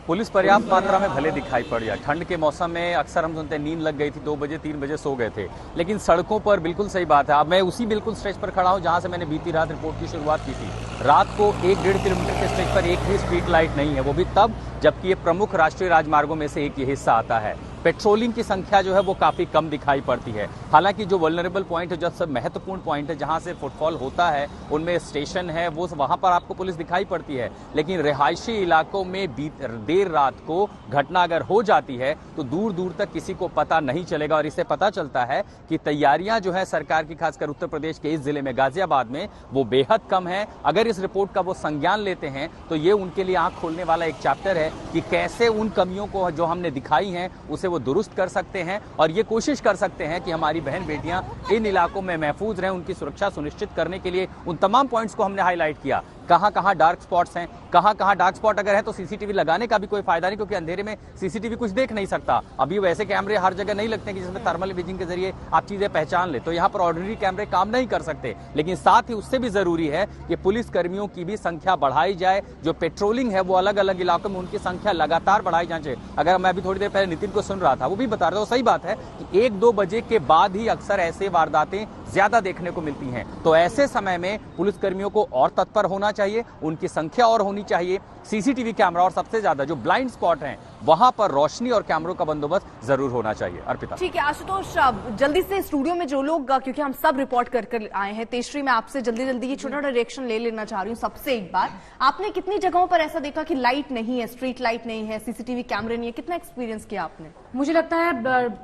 पुलिस पर्याप्त मात्रा में भले दिखाई पड़ जाए, ठंड के मौसम में अक्सर हम सुनते हैं नींद लग गई थी, 2 बजे 3 बजे सो गए थे, लेकिन सड़कों पर बिल्कुल सही बात है। अब मैं उसी बिल्कुल स्ट्रेच पर खड़ा हूं जहां से मैंने बीती रात रिपोर्ट की शुरुआत की थी। रात को 1-1.5 किलोमीटर के स्ट्रेच पर एक भी स्ट्रीट लाइट नहीं है, वो भी तब जबकि ये प्रमुख राष्ट्रीय राजमार्गों में से एक ये हिस्सा आता है। पेट्रोलिंग की संख्या जो है वो काफी कम दिखाई पड़ती है। हालांकि जो वल्नरेबल पॉइंट है, जो सब महत्वपूर्ण पॉइंट है जहां से फुटफॉल होता है, उनमें स्टेशन है, वो वहां पर आपको पुलिस दिखाई पड़ती है। लेकिन रिहायशी इलाकों में देर रात को घटना अगर हो जाती है तो दूर दूर तक किसी को पता नहीं चलेगा। और इससे पता चलता है कि तैयारियां जो है सरकार की, खासकर उत्तर प्रदेश के इस जिले में गाजियाबाद में, वो बेहद कम है। अगर इस रिपोर्ट का वो संज्ञान लेते हैं तो ये उनके लिए आंख खोलने वाला एक चैप्टर है कि कैसे उन कमियों को जो हमने दिखाई हैं उसे वो दुरुस्त कर सकते हैं और ये कोशिश कर सकते हैं कि हमारी बहन बेटियां इन इलाकों में महफूज रहें। उनकी सुरक्षा सुनिश्चित करने के लिए उन तमाम पॉइंट्स को हमने हाईलाइट किया। कहां कहां डार्क स्पॉट्स हैं, कहां डार्क स्पॉट अगर है तो सीसीटीवी लगाने का भी कोई फायदा नहीं, क्योंकि अंधेरे में सीसीटीवी कुछ देख नहीं सकता। अभी वैसे कैमरे हर जगह नहीं लगते कि जिसमें थर्मल इमेजिंग के जरिए आप चीजें पहचान ले, तो यहां पर ऑर्डिनरी कैमरे काम नहीं कर सकते। लेकिन साथ ही उससे भी जरूरी है कि पुलिस कर्मियों की भी संख्या बढ़ाई जाए, जो पेट्रोलिंग है वो अलग अलग इलाकों में उनकी संख्या लगातार बढ़ाई जानी चाहिए। अगर मैं अभी थोड़ी देर पहले नितिन को सुन रहा था, वो भी बता रहा था, सही बात है कि 1-2 बजे के बाद ही अक्सर ऐसे वारदातें ज्यादा देखने को मिलती हैं। तो ऐसे समय में पुलिस कर्मियों को और तत्पर होना चाहिए, उनकी संख्या और होनी चाहिए, सीसीटीवी कैमरा और सबसे ज्यादा जो ब्लाइंड स्पॉट हैं वहां पर रोशनी और कैमरों का बंदोबस्त जरूर होना चाहिए। अर्पिता। ठीक है आशुतोष, जल्दी से स्टूडियो में जो लोग, क्योंकि हम सब रिपोर्ट कर आए हैं, तेजश्री मैं आपसे जल्दी ये छोटा रिएक्शन ले लेना चाह रही हूँ सबसे एक बार। आपने कितनी जगहों पर ऐसा देखा कि लाइट नहीं है, स्ट्रीट लाइट नहीं है, सीसीटीवी कैमरे नहीं है, कितना एक्सपीरियंस किया आपने? मुझे लगता है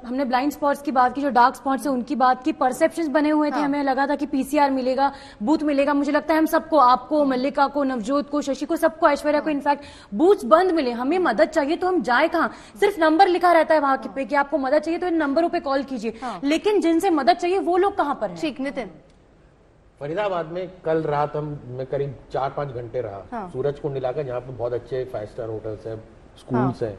हमने ब्लाइंड स्पॉट्स की बात की, जो डार्क स्पॉट्स है उनकी बात की, परसेप्शंस बने हुए थे। हमें लगा था कि पीसीआर मिलेगा, बूथ मिलेगा। मुझे लगता है हम सबको, आपको, मल्लिका को, नवजोत को, शशि को, सबको, ऐश्वर्या को, इनफैक्ट बूथ बंद मिले। हमें मदद चाहिए तो हम जाए कहां? सिर्फ नंबर लिखा रहता है वहां पे कि आपको मदद चाहिए तो इन नंबरों पे कॉल कीजिए, लेकिन जिनसे मदद चाहिए वो लोग कहां पर हैं? ठीक, नितिन। फरीदाबाद में कल रात मैं करीब 4-5 घंटे रहा, सूरज कुंड इलाका जहाँ पे बहुत अच्छे 5 स्टार होटल्स हैं, स्कूल्स हैं।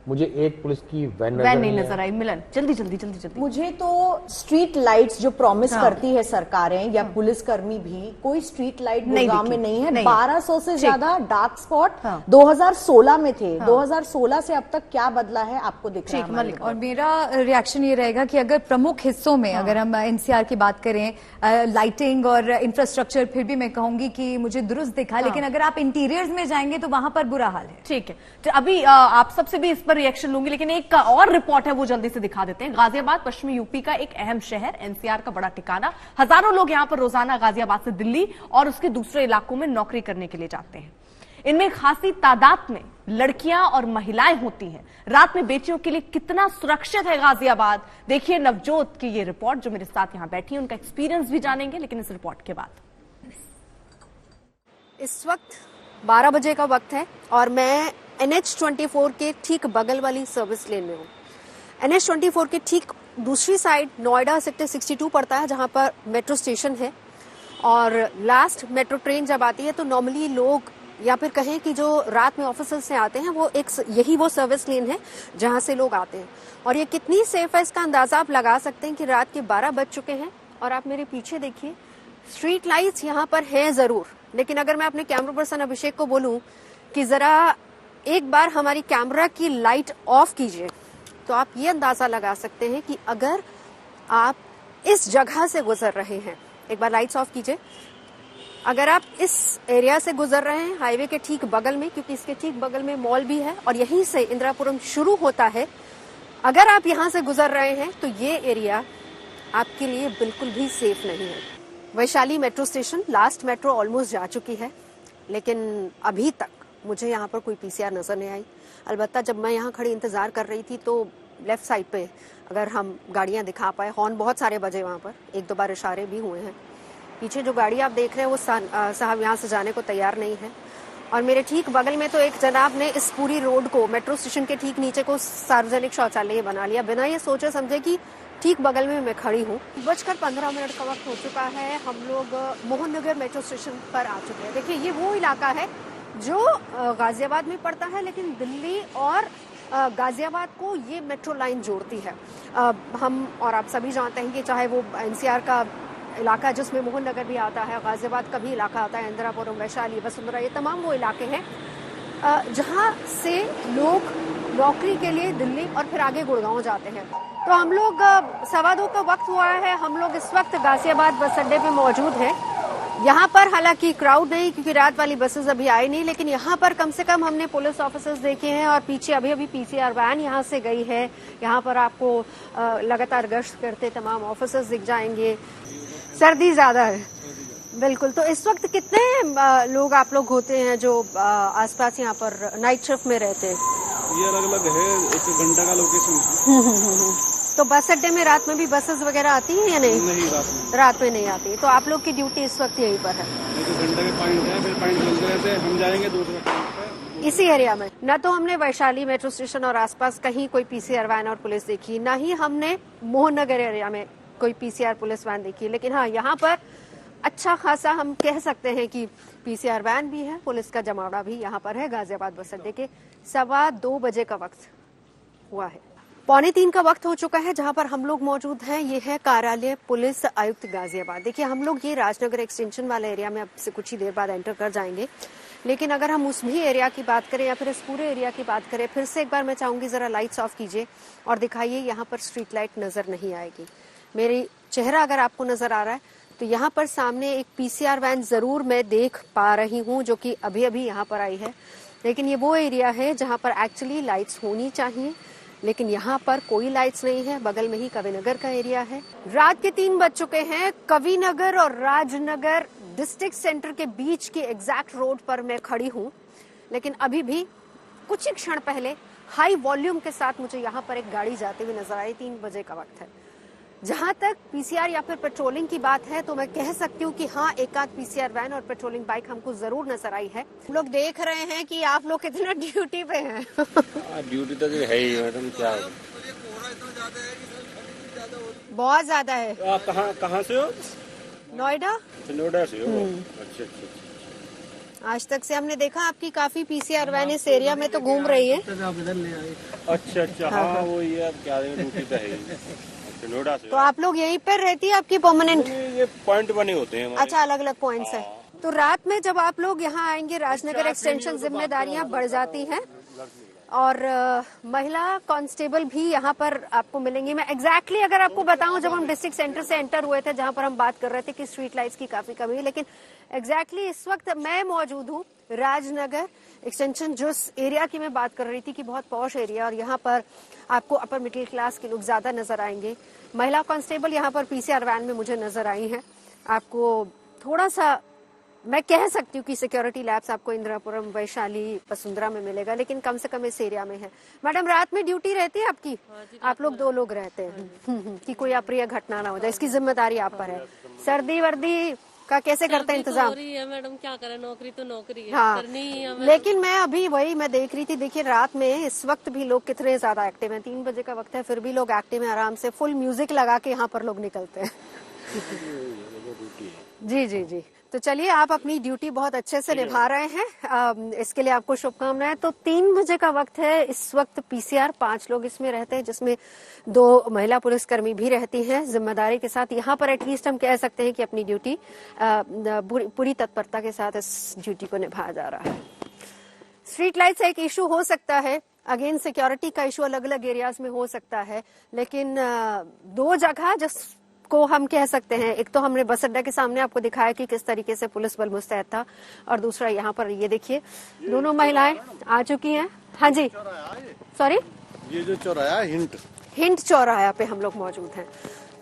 मुझे एक पुलिस की वैन नहीं नजर आई। मिलन, जल्दी। मुझे तो स्ट्रीट लाइट्स जो प्रॉमिस करती है सरकारें या पुलिस कर्मी भी, कोई स्ट्रीट लाइट गुड़गांव में नहीं है। 1200 से ज्यादा डार्क स्पॉट 2016 में थे। 2016 से अब तक क्या बदला है आपको दिख रहा है? और मेरा रिएक्शन ये रहेगा कि अगर प्रमुख हिस्सों में अगर हम एनसीआर की बात करें, लाइटिंग और इंफ्रास्ट्रक्चर फिर भी मैं कहूंगी कि मुझे दुरुस्त दिखा, लेकिन अगर आप इंटीरियर्स में जाएंगे तो वहां पर बुरा हाल है। ठीक है, तो अभी आप सबसे भी इस पर रिएक्शन लूंगी, लेकिन एक और रिपोर्ट है वो जल्दी से दिखा देते हैं। गाजियाबाद पश्चिमी यूपी का एक अहम शहर, एनसीआर का बड़ा ठिकाना। हजारों लोग यहां पर रोजाना गाजियाबाद से दिल्ली और उसके दूसरे इलाकों में नौकरी करने के लिए जाते हैं। इनमें खासी तादाद में लड़कियां और महिलाएं होती हैं। रात में बेटियों के लिए कितना सुरक्षित है गाजियाबाद, देखिए नवजोत की ये रिपोर्ट जो मेरे साथ यहां बैठी है, उनका एक्सपीरियंस भी जानेंगे, लेकिन इस रिपोर्ट के बाद। इस वक्त 12 बजे का वक्त है और मैं NH24 के ठीक बगल वाली सर्विस लेन में हूँ। NH24 के ठीक दूसरी साइड नोएडा सेक्टर 62 पड़ता है, जहाँ पर मेट्रो स्टेशन है। और लास्ट मेट्रो ट्रेन जब आती है तो नॉर्मली लोग, या फिर कहें कि जो रात में ऑफिस से आते हैं, वो यही वो सर्विस लेन है जहाँ से लोग आते हैं। और ये कितनी सेफ है इसका अंदाजा आप लगा सकते हैं कि रात के 12 बज चुके हैं और आप मेरे पीछे देखिए, स्ट्रीट लाइट्स यहाँ पर हैं जरूर, लेकिन अगर मैं अपने कैमरा पर्सन अभिषेक को बोलूं कि जरा एक बार हमारी कैमरा की लाइट ऑफ कीजिए, तो आप ये अंदाजा लगा सकते हैं कि अगर आप इस जगह से गुजर रहे हैं, एक बार लाइट्स ऑफ कीजिए, अगर आप इस एरिया से गुजर रहे हैं हाईवे के ठीक बगल में, क्योंकि इसके ठीक बगल में मॉल भी है और यहीं से इंदिरापुरम शुरू होता है, अगर आप यहां से गुजर रहे हैं तो ये एरिया आपके लिए बिल्कुल भी सेफ नहीं है। Vaishali metro station, last metro almost जा चुकी है, लेकिन अभी तक मुझे यहाँ पर कोई पीसीआर नजर नहीं आई। अलबत्ता जब मैं यहाँ खड़ी इंतजार कर रही थी तो लेफ्ट साइड पे अगर हम गाड़ियां दिखा पाए, हॉर्न बहुत सारे बजे वहां पर, एक दो बार इशारे भी हुए हैं। पीछे जो गाड़ी आप देख रहे हैं वो साहब यहाँ से जाने को तैयार नहीं है, और मेरे ठीक बगल में तो एक जनाब ने इस पूरी रोड को, मेट्रो स्टेशन के ठीक नीचे को सार्वजनिक शौचालय बना लिया, बिना ये सोचे समझे कि ठीक बगल में मैं खड़ी हूँ। 15:15 का वक्त हो चुका है, हम लोग मोहन नगर मेट्रो स्टेशन पर आ चुके हैं। देखिए ये वो इलाका है जो गाजियाबाद में पड़ता है, लेकिन दिल्ली और गाजियाबाद को ये मेट्रो लाइन जोड़ती है। हम और आप सभी जानते हैं कि चाहे वो एनसीआर का इलाका जिसमें मोहन नगर भी आता है, गाजियाबाद का भी इलाका आता है, इंदिरापुरम, वैशाली, वसुंधरा, ये तमाम वो इलाके हैं जहां से लोग नौकरी के लिए दिल्ली और फिर आगे गुड़गांव जाते हैं। तो हम लोग 2:15 का वक्त हुआ है, हम लोग इस वक्त गाजियाबाद बस अड्डे पे मौजूद हैं। यहाँ पर हालांकि क्राउड नहीं, क्योंकि रात वाली बसेस अभी आई नहीं, लेकिन यहाँ पर कम से कम हमने पुलिस ऑफिसर्स देखे हैं और पीछे अभी अभी पीसीआर वैन यहाँ से गई है। यहाँ पर आपको लगातार गश्त करते तमाम ऑफिसर्स दिख जाएंगे। सर्दी ज्यादा है बिल्कुल। तो इस वक्त कितने लोग आप लोग होते हैं जो आसपास यहाँ पर नाइट शिफ्ट में रहते हैं? ये अलग अलग है, 1 घंटा का लोकेशन। तो बस अड्डे में रात में भी बसेस वगैरह आती हैं या नहीं? नहीं, रात में नहीं आती। तो आप लोग की ड्यूटी इस वक्त यहीं पर है? 1 घंटे के पॉइंट है, फिर पॉइंट चलते रहते हैं, हम जाएंगे दूसरे पॉइंट पे। इसी एरिया में न तो हमने वैशाली मेट्रो स्टेशन और आसपास कहीं कोई पीसीआर वैन और पुलिस देखी, न ही हमने मोहन नगर एरिया में कोई पीसीआर पुलिस वैन देखी, लेकिन हाँ यहाँ पर अच्छा खासा हम कह सकते हैं कि पीसीआर वैन भी है, पुलिस का जमावड़ा भी यहाँ पर है। गाजियाबाद बस अड्डे के 2:15 बजे का वक्त हुआ है, 2:45 का वक्त हो चुका है। जहां पर हम लोग मौजूद हैं ये है कार्यालय पुलिस आयुक्त गाजियाबाद। देखिए हम लोग ये राजनगर एक्सटेंशन वाला एरिया में अब से कुछ ही देर बाद एंटर कर जाएंगे, लेकिन अगर हम उस भी एरिया की बात करें या फिर इस पूरे एरिया की बात करें, फिर से एक बार मैं चाहूंगी जरा लाइट्स ऑफ कीजिए और दिखाइए। यहाँ पर स्ट्रीट लाइट नजर नहीं आएगी। मेरी चेहरा अगर आपको नजर आ रहा है तो यहाँ पर सामने एक पीसीआर वैन जरूर मैं देख पा रही हूँ जो कि अभी अभी यहाँ पर आई है, लेकिन ये वो एरिया है जहाँ पर एक्चुअली लाइट्स होनी चाहिए, लेकिन यहाँ पर कोई लाइट्स नहीं है। बगल में ही कविनगर का एरिया है। रात के 3 बज चुके हैं। कविनगर और राजनगर डिस्ट्रिक्ट सेंटर के बीच के एग्जैक्ट रोड पर मैं खड़ी हूँ, लेकिन अभी भी कुछ ही क्षण पहले हाई वॉल्यूम के साथ मुझे यहाँ पर एक गाड़ी जाते हुए नजर आई। 3 बजे का वक्त है। जहां तक पीसीआर या फिर पेट्रोलिंग की बात है तो मैं कह सकती हूँ कि हाँ, एक आध पीसीआर वैन और पेट्रोलिंग बाइक हमको जरूर नजर आई है। हम लोग देख रहे हैं कि आप लोग कितना ड्यूटी पे हैं। ड्यूटी तो है ही मैडम, क्या बहुत ज्यादा है। आप कहाँ से हो? नोएडा। नोएडा से हो? अच्छा। आज तक से हमने देखा आपकी काफी पीसीआर वैन इस एरिया में तो घूम रही है। अच्छा हाँ वो ये अब क्या ड्यूटी तो है। तो आप लोग यहीं पर रहती है आपकी परमानेंट? ये पॉइंट बने होते हैं। अच्छा, अलग अलग पॉइंट्स है। तो रात में जब आप लोग यहाँ आएंगे राजनगर एक्सटेंशन जिम्मेदारियां बढ़ जाती हैं और महिला कांस्टेबल भी यहाँ पर आपको मिलेंगी। मैं एग्जैक्टली अगर आपको बताऊं, जब हम डिस्ट्रिक्ट सेंटर से एंटर हुए थे जहाँ पर हम बात कर रहे थे कि स्ट्रीट लाइट्स की काफी कमी है, लेकिन एग्जैक्टली इस वक्त मैं मौजूद हूँ राजनगर एक्सटेंशन, जो एरिया की मैं बात कर रही थी कि बहुत पॉश एरिया, और यहाँ पर आपको अपर मिडिल क्लास के लोग ज्यादा नजर आएंगे। महिला कांस्टेबल यहाँ पर पीसीआर वैन में मुझे नजर आई हैं। आपको थोड़ा सा मैं कह सकती हूँ कि सिक्योरिटी लैब्स आपको इंदिरापुरम, वैशाली, वसुंधरा में मिलेगा, लेकिन कम से कम इस एरिया में है। मैडम, रात में ड्यूटी रहती है आपकी? आप लोग 2 लोग रहते हैं कि कोई अप्रिय घटना ना हो जाए, इसकी जिम्मेदारी आप पर है। सर्दी वर्दी का कैसे करते हैं इंतजाम? मैडम क्या करें, नौकरी तो नौकरी है, हाँ, करनी ही है। लेकिन मैं अभी वही मैं देख रही थी, देखिए रात में इस वक्त भी लोग कितने ज्यादा एक्टिव हैं। 3 बजे का वक्त है, फिर भी लोग एक्टिव हैं, आराम से फुल म्यूजिक लगा के यहाँ पर लोग निकलते हैं। जी जी जी, तो चलिए, आप अपनी ड्यूटी बहुत अच्छे से निभा रहे हैं, इसके लिए आपको शुभकामनाएं। तो 3 बजे का वक्त है, इस वक्त पीसीआर 5 लोग इसमें रहते हैं, जिसमें 2 महिला पुलिसकर्मी भी रहती हैं जिम्मेदारी के साथ। यहाँ पर एटलीस्ट हम कह सकते हैं कि अपनी ड्यूटी पूरी तत्परता के साथ इस ड्यूटी को निभाया जा रहा है। स्ट्रीट लाइट से एक इशू हो सकता है, अगेन सिक्योरिटी का इशू अलग अलग एरियाज में हो सकता है, लेकिन 2 जगह जिसको हम कह सकते हैं, एक तो हमने बस अड्डा के सामने आपको दिखाया कि किस तरीके से पुलिस बल मुस्तैद था, और दूसरा यहाँ पर ये देखिए दोनों महिलाएं आ चुकी हैं। हाँ जी, सॉरी, ये जो चौराहा हिंट चौराहा पे हम लोग मौजूद हैं,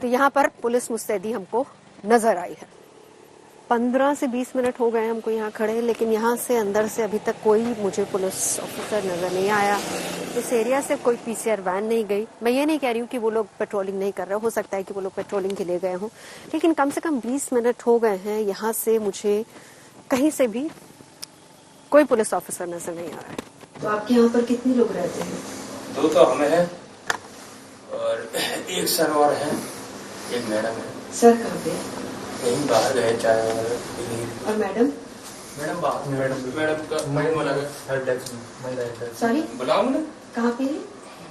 तो यहाँ पर पुलिस मुस्तैदी हमको नजर आई है। 15 से 20 मिनट हो गए हमको यहाँ खड़े, लेकिन यहाँ से अंदर से अभी तक कोई मुझे पुलिस ऑफिसर नजर नहीं आया। इस एरिया से कोई पीसीआर वैन नहीं गई। मैं ये नहीं कह रही हूँ कि वो लोग पेट्रोलिंग नहीं कर रहे, हो सकता है कि वो लोग पेट्रोलिंग के लिए गए हों, लेकिन कम से कम 20 मिनट हो गए हैं, यहाँ से मुझे कहीं से भी कोई पुलिस ऑफिसर नजर नहीं आ रहा है। तो आपके यहाँ पर कितने लोग रहते हैं? 2 तो हमें है और 1 सर और है, 1 मैडम है। सर कहाँ पे? कहीं बाहर गए चाय और मैडम? मैडम बाहर, मैडम का महिला हेल्प डेस्क में, महिला सॉरी बुलाओ ना, कहाँ पे है?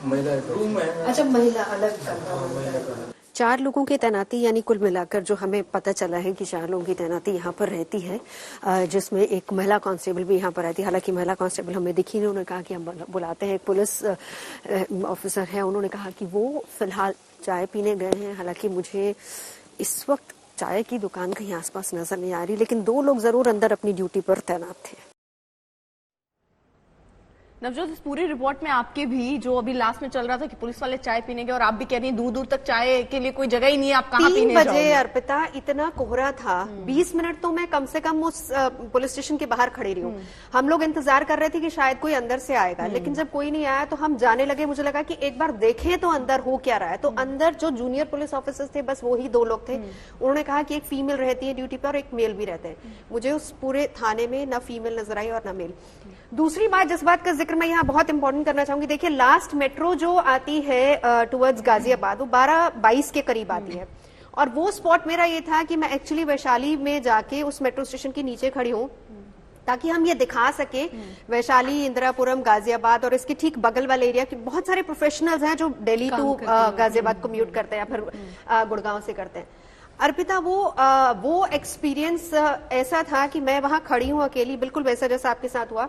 महिला रूम में। अच्छा, महिला अलग कर। 4 लोगों की तैनाती, यानी कुल मिलाकर जो हमें पता चला है कि 4 लोगों की तैनाती यहाँ पर रहती है, जिसमें एक महिला कांस्टेबल भी यहाँ पर रहती है। हालांकि महिला कांस्टेबल हमें दिखी नहीं, उन्होंने कहा कि हम बुलाते हैं। एक पुलिस ऑफिसर है, उन्होंने कहा कि वो फिलहाल चाय पीने गए हैं। हालांकि मुझे इस वक्त चाय की दुकान कहीं आसपास नजर नहीं आ रही, लेकिन 2 लोग जरूर अंदर अपनी ड्यूटी पर तैनात थे। नवजोत, इस पूरी रिपोर्ट में आपके भी जो अभी लास्ट में चल रहा था कि पुलिस वाले चाय पीने गए, और आप भी कह रही हैं दूर दूर तक चाय के लिए कोई जगह ही नहीं है, आप कहाँ पीने जाओगे? 3 बजे अर्पिता, इतना कोहरा था, 20 मिनट तो मैं कम से कम उस पुलिस स्टेशन के बाहर खड़ी रही हूँ। हम लोग इंतजार कर रहे थे कि शायद कोई अंदर से आएगा, लेकिन जब कोई नहीं आया तो हम जाने लगे। मुझे लगा कि एक बार देखें तो अंदर हो क्या रहा है। तो अंदर जो जूनियर पुलिस ऑफिसर्स थे, बस वो ही 2 लोग थे। उन्होंने कहा कि एक फीमेल रहती है ड्यूटी पर और एक मेल भी रहते हैं। मुझे उस पूरे थाने में न फीमेल नजर आई और न मेल। दूसरी बात, जिस बात का जिक्र मैं यहाँ बहुत इंपॉर्टेंट करना चाहूंगी, देखिए लास्ट मेट्रो जो आती है टुवर्ड्स गाजियाबाद, वो 12:22 के करीब आती है, और वो स्पॉट मेरा ये था कि मैं एक्चुअली वैशाली में जाके उस मेट्रो स्टेशन के नीचे खड़ी हूँ, ताकि हम ये दिखा सके वैशाली, इंदिरापुरम, गाजियाबाद और इसके ठीक बगल वाले एरिया के बहुत सारे प्रोफेशनल्स हैं जो दिल्ली टू गाजियाबाद कम्यूट करते हैं या फिर गुड़गांव से करते हैं। अर्पिता, वो एक्सपीरियंस ऐसा था कि मैं वहां खड़ी हूं अकेली, बिल्कुल वैसा जैसा आपके साथ हुआ।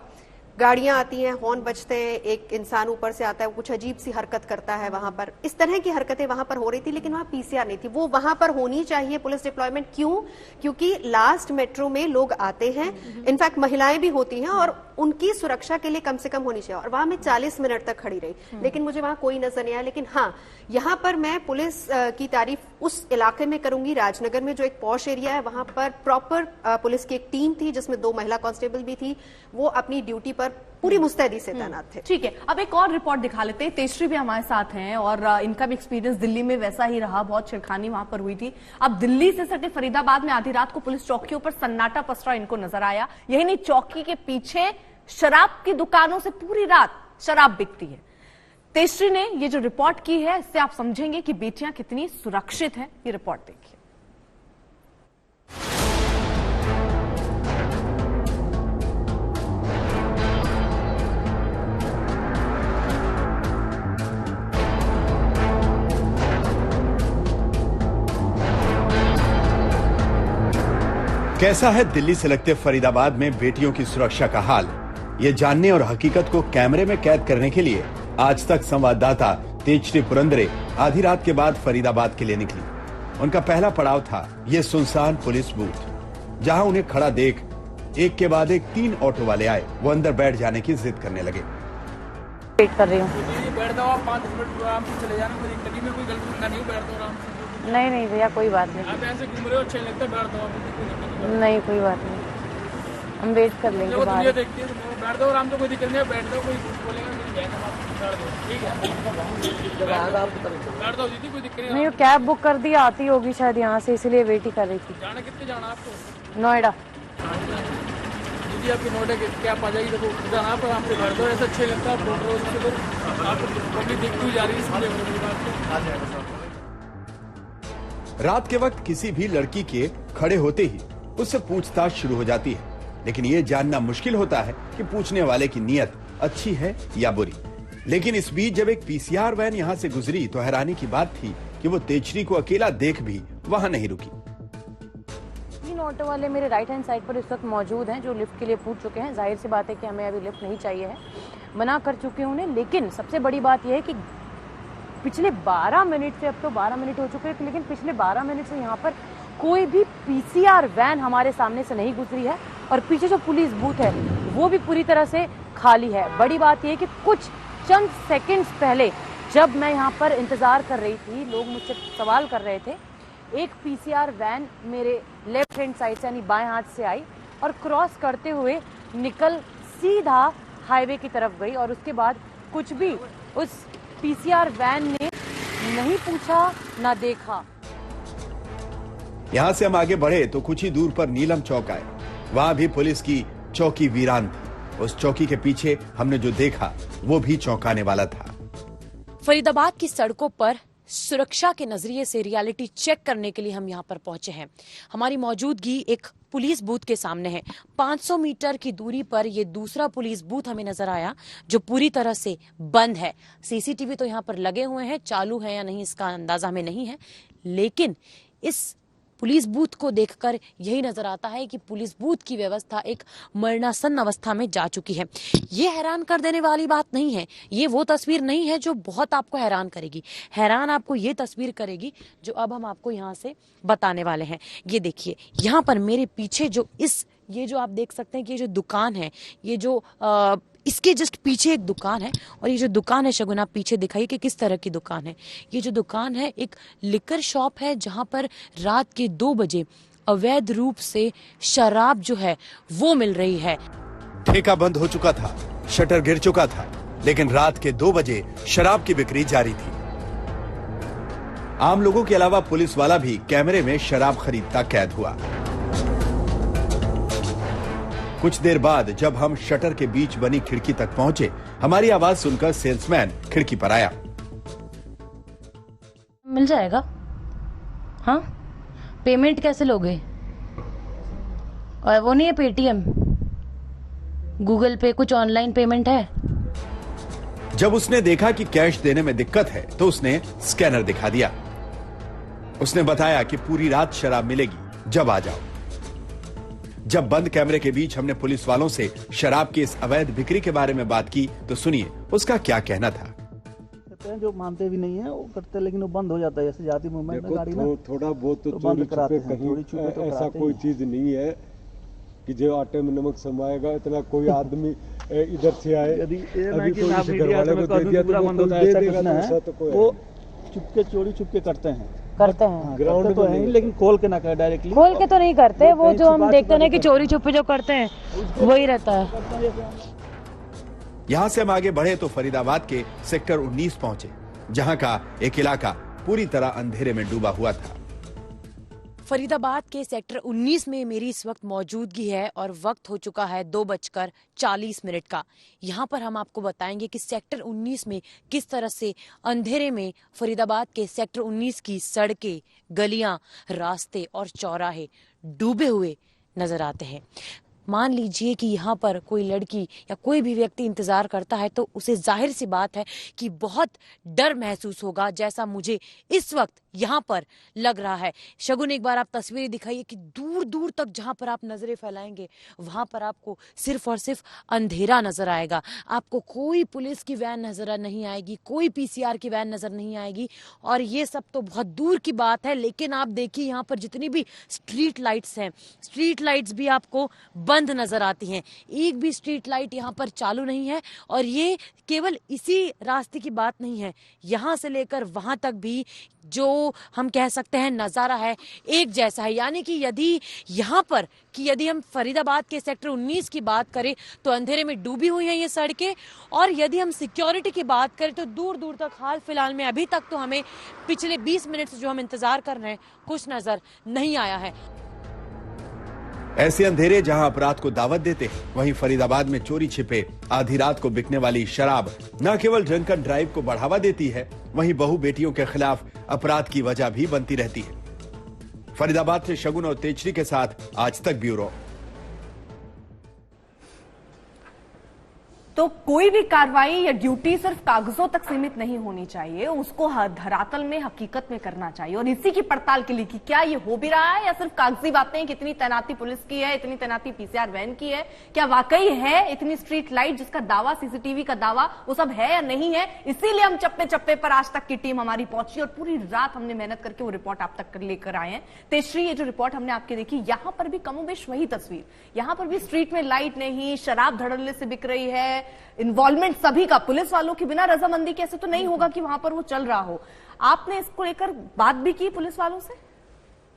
गाड़ियां आती हैं, हॉर्न बजते हैं, एक इंसान ऊपर से आता है, कुछ अजीब सी हरकत करता है वहां पर। इस तरह की हरकतें वहां पर हो रही थी, लेकिन वहां पीसीआर नहीं थी। वो वहां पर होनी चाहिए पुलिस डिप्लॉयमेंट। क्यों? क्योंकि लास्ट मेट्रो में लोग आते हैं, इनफैक्ट महिलाएं भी होती हैं, और उनकी सुरक्षा के लिए कम से कम होनी चाहिए। और वहां मैं 40 मिनट तक खड़ी रही, लेकिन मुझे वहां कोई नजर नहीं आया। लेकिन हाँ, यहाँ पर मैं पुलिस की तारीफ उस इलाके में करूंगी, राजनगर में जो एक पॉश एरिया है, वहां पर प्रॉपर पुलिस की एक टीम थी, जिसमें 2 महिला कांस्टेबल भी थी। वो अपनी ड्यूटी पर पूरी मुस्तैदी से तैनात थे। ठीक है, अब एक और रिपोर्ट दिखा लेते हैं। तेजश्री भी हमारे साथ हैं, और इनका भी एक्सपीरियंस दिल्ली में वैसा ही रहा, बहुत छिड़खानी वहां पर हुई थी। अब दिल्ली से सटे फरीदाबाद में आधी रात को पुलिस चौकियों पर सन्नाटा पसरा इनको नजर आया। यही नहीं, चौकी के पीछे शराब की दुकानों से पूरी रात शराब बिकती है। तेजश्री ने ये जो रिपोर्ट की है, इससे आप समझेंगे कि बेटियां कितनी सुरक्षित हैं। ये रिपोर्ट देखिए। कैसा है दिल्ली से लगते फरीदाबाद में बेटियों की सुरक्षा का हाल, ये जानने और हकीकत को कैमरे में कैद करने के लिए आज तक संवाददाता तेजश्री पुरंदरे आधी रात के बाद फरीदाबाद के लिए निकली। उनका पहला पड़ाव था ये सुनसान पुलिस बूथ, जहां उन्हें खड़ा देख एक के बाद एक 3 ऑटो वाले आए। वो अंदर बैठ जाने की जिद करने लगे। वेट कर रही हूँ। बैठ जाओ, 5 मिनट आराम से चले जाना, मेरी कभी में कोई गलती नहीं, बैठ दो आराम से। नहीं भैया, कोई बात नहीं। आप ऐसे घूम रहे हो, अच्छा लगता है, बैठ दो। नहीं, कोई बात नहीं, हम वेट कर लेंगे बाहर। देखती है, बैठ दो आराम से, कोई दिक्कत नहीं है, बैठ दो, कोई बोलेगा मेरी बहन है, बैठ दो, ठीक है, बैठ दो दीदी, कोई दिक्कत नहीं। कैब बुक कर दी, आती होगी शायद यहाँ से, इसलिए वेट ही कर रही थी। जाना कितने जाना आपको? नोएडा। दीदी आपकी नोएडा कैब आ जाएगी, देखो जाना पर आप बैठ दो, ऐसा अच्छा लगता है, आप पब्लिक देखती हुई जा रही है। रात के वक्त किसी भी लड़की के खड़े होते ही उससे पूछताछ शुरू हो जाती है। लेकिन ये जानना मुश्किल होता है कि पूछने वाले की नीयत अच्छी है या बुरी। लेकिन इस बीच जब एक पीसीआर वैन यहाँ से गुजरी तो हैरानी की बात थी कि वो तेजरी को अकेला देख भी वहाँ नहीं रुकी। 3 ऑटो वाले मेरे राइट हैंड साइड पर इस वक्त मौजूद हैं जो लिफ्ट के लिए पूछ चुके हैं। जाहिर सी बात है कि हमें अभी लिफ्ट नहीं चाहिए है, मना कर चुके हैं उन्हें। लेकिन सबसे बड़ी बात यह है कि पिछले 12 मिनट से, अब तो 12 मिनट हो चुके हैं, लेकिन पिछले 12 मिनट से यहाँ पर कोई भी पीसीआर वैन हमारे सामने से नहीं गुजरी है और पीछे जो पुलिस बूथ है वो भी पूरी तरह से खाली है। बड़ी बात यह है कि कुछ चंद सेकंड्स पहले जब मैं यहाँ पर इंतजार कर रही थी, लोग मुझसे सवाल कर रहे थे, एक पीसीआर वैन मेरे लेफ्ट हैंड साइड से यानी बाएं हाथ से आई और क्रॉस करते हुए निकल सीधा हाईवे की तरफ गई और उसके बाद कुछ भी उस पीसीआर वैन ने नहीं पूछा ना देखा। यहाँ से हम आगे बढ़े तो कुछ ही दूर पर नीलम चौक आए। वहाँ भी पुलिस की चौकी वीरान थी। उस चौकी के पीछे हमने जो देखा वो भी चौंकाने वाला था। फरीदाबाद की सड़कों पर सुरक्षा के नजरिए से रियलिटी चेक करने के लिए हम यहाँ पर पहुंचे हैं। हमारी मौजूदगी एक पुलिस बूथ के सामने है। 500 मीटर की दूरी पर ये दूसरा पुलिस बूथ हमें नजर आया जो पूरी तरह से बंद है। सीसीटीवी तो यहाँ पर लगे हुए हैं, चालू है या नहीं इसका अंदाजा हमें नहीं है, लेकिन इस पुलिस बूथ को देखकर यही नजर आता है कि पुलिस बूथ की व्यवस्था एक मरणासन अवस्था में जा चुकी है। ये हैरान कर देने वाली बात नहीं है, ये वो तस्वीर नहीं है जो बहुत आपको हैरान करेगी। हैरान आपको ये तस्वीर करेगी जो अब हम आपको यहाँ से बताने वाले हैं। ये देखिए, यहाँ पर मेरे पीछे जो ये जो आप देख सकते हैं कि ये जो दुकान है, ये जो इसके जस्ट पीछे एक दुकान है और ये जो दुकान है शगुन आप पीछे दिखाइए कि किस तरह की दुकान है। ये जो दुकान है एक लिकर शॉप है जहां पर रात के 2 बजे अवैध रूप से शराब जो है वो मिल रही है। ठेका बंद हो चुका था, शटर गिर चुका था, लेकिन रात के 2 बजे शराब की बिक्री जारी थी। आम लोगों के अलावा पुलिस वाला भी कैमरे में शराब खरीदता कैद हुआ। कुछ देर बाद जब हम शटर के बीच बनी खिड़की तक पहुंचे, हमारी आवाज सुनकर सेल्समैन खिड़की पर आया। मिल जाएगा? हाँ, पेमेंट कैसे लोगे? और वो नहीं है पेटीएम, गूगल पे, कुछ ऑनलाइन पेमेंट है? जब उसने देखा कि कैश देने में दिक्कत है तो उसने स्कैनर दिखा दिया। उसने बताया कि पूरी रात शराब मिलेगी, जब आ जाओ। जब बंद कैमरे के बीच हमने पुलिस वालों से शराब की इस अवैध बिक्री के बारे में बात की तो सुनिए उसका क्या कहना था। कहते हैं जो मानते भी नहीं है वो करते, लेकिन वो बंद हो जाता है। जैसे जाती मूवमेंट में गाड़ी ना थोड़ा बहुत तो बंद कराते हैं, कहीं तो ऐसा कोई चीज नहीं है कि जो आटे में नमक समाएगा। इतना कोई आदमी इधर से आए यदि अभी कोई घर वाले को दे दिया तो बंद होता है, ऐसा कुछ है। वो चुपके चोरी चुपके करते हैं ग्राउंड तो है, लेकिन खोल के ना करे, डायरेक्टली खोल के तो नहीं करते। वो जो हम देखते हैं कि चोरी छुपे जो करते हैं वही रहता है। यहाँ से हम आगे बढ़े तो फरीदाबाद के सेक्टर 19 पहुंचे, जहाँ का एक इलाका पूरी तरह अंधेरे में डूबा हुआ था। फरीदाबाद के सेक्टर 19 में मेरी इस वक्त मौजूदगी है और वक्त हो चुका है 2:40 का। यहाँ पर हम आपको बताएंगे कि सेक्टर 19 में किस तरह से अंधेरे में फरीदाबाद के सेक्टर 19 की सड़कें, गलियां, रास्ते और चौराहे डूबे हुए नजर आते हैं। मान लीजिए कि यहाँ पर कोई लड़की या कोई भी व्यक्ति इंतजार करता है तो उसे जाहिर सी बात है कि बहुत डर महसूस होगा, जैसा मुझे इस वक्त यहाँ पर लग रहा है। शगुन, एक बार आप तस्वीरें दिखाइए कि दूर दूर तक जहाँ पर आप नजरें फैलाएंगे वहां पर आपको सिर्फ और सिर्फ अंधेरा नजर आएगा। आपको कोई पुलिस की वैन नजर नहीं आएगी, कोई पीसीआर की वैन नजर नहीं आएगी। और ये सब तो बहुत दूर की बात है, लेकिन आप देखिए यहाँ पर जितनी भी स्ट्रीट लाइट्स हैं, स्ट्रीट लाइट्स भी आपको बंद नजर आती हैं। एक भी स्ट्रीट लाइट यहाँ पर चालू नहीं है। और ये केवल इसी रास्ते की बात नहीं है, यहाँ से लेकर वहां तक भी जो हम कह सकते हैं नजारा है एक जैसा है। यानी कि यदि हम फरीदाबाद के सेक्टर 19 की बात करें तो अंधेरे में डूबी हुई हैं ये सड़कें, और यदि हम सिक्योरिटी की बात करें तो दूर दूर तक हाल फिलहाल में अभी तक तो हमें पिछले 20 मिनट से जो हम इंतजार कर रहे हैं कुछ नजर नहीं आया है। ऐसे अंधेरे जहां अपराध को दावत देते हैं, वहीं फरीदाबाद में चोरी छिपे आधी रात को बिकने वाली शराब न केवल ड्रंकन ड्राइव को बढ़ावा देती है, वहीं बहू बेटियों के खिलाफ अपराध की वजह भी बनती रहती है। फरीदाबाद से शगुन और तेजश्री के साथ आज तक ब्यूरो। तो कोई भी कार्रवाई या ड्यूटी सिर्फ कागजों तक सीमित नहीं होनी चाहिए, उसको धरातल में हकीकत में करना चाहिए। और इसी की पड़ताल के लिए कि क्या ये हो भी रहा है या सिर्फ कागजी बातें, कितनी तैनाती पुलिस की है, इतनी तैनाती पीसीआर वैन की है, क्या वाकई है इतनी स्ट्रीट लाइट जिसका दावा, सीसीटीवी का दावा, वो सब है या नहीं है। इसीलिए हम चप्पे चप्पे पर आज तक की टीम हमारी पहुंची और पूरी रात हमने मेहनत करके वो रिपोर्ट आप तक लेकर आए हैं। तेजश्री, ये जो रिपोर्ट हमने आपकी देखी, यहां पर भी कमोबेश वही तस्वीर, यहां पर भी स्ट्रीट में लाइट नहीं, शराब धड़ल्ले से बिक रही है, इन्वॉल्वमेंट सभी का, पुलिस वालों की बिना रजामंदी के ऐसे तो नहीं होगा कि वहां पर वो चल रहा हो। आपने इसको लेकर बात भी की पुलिस वालों से?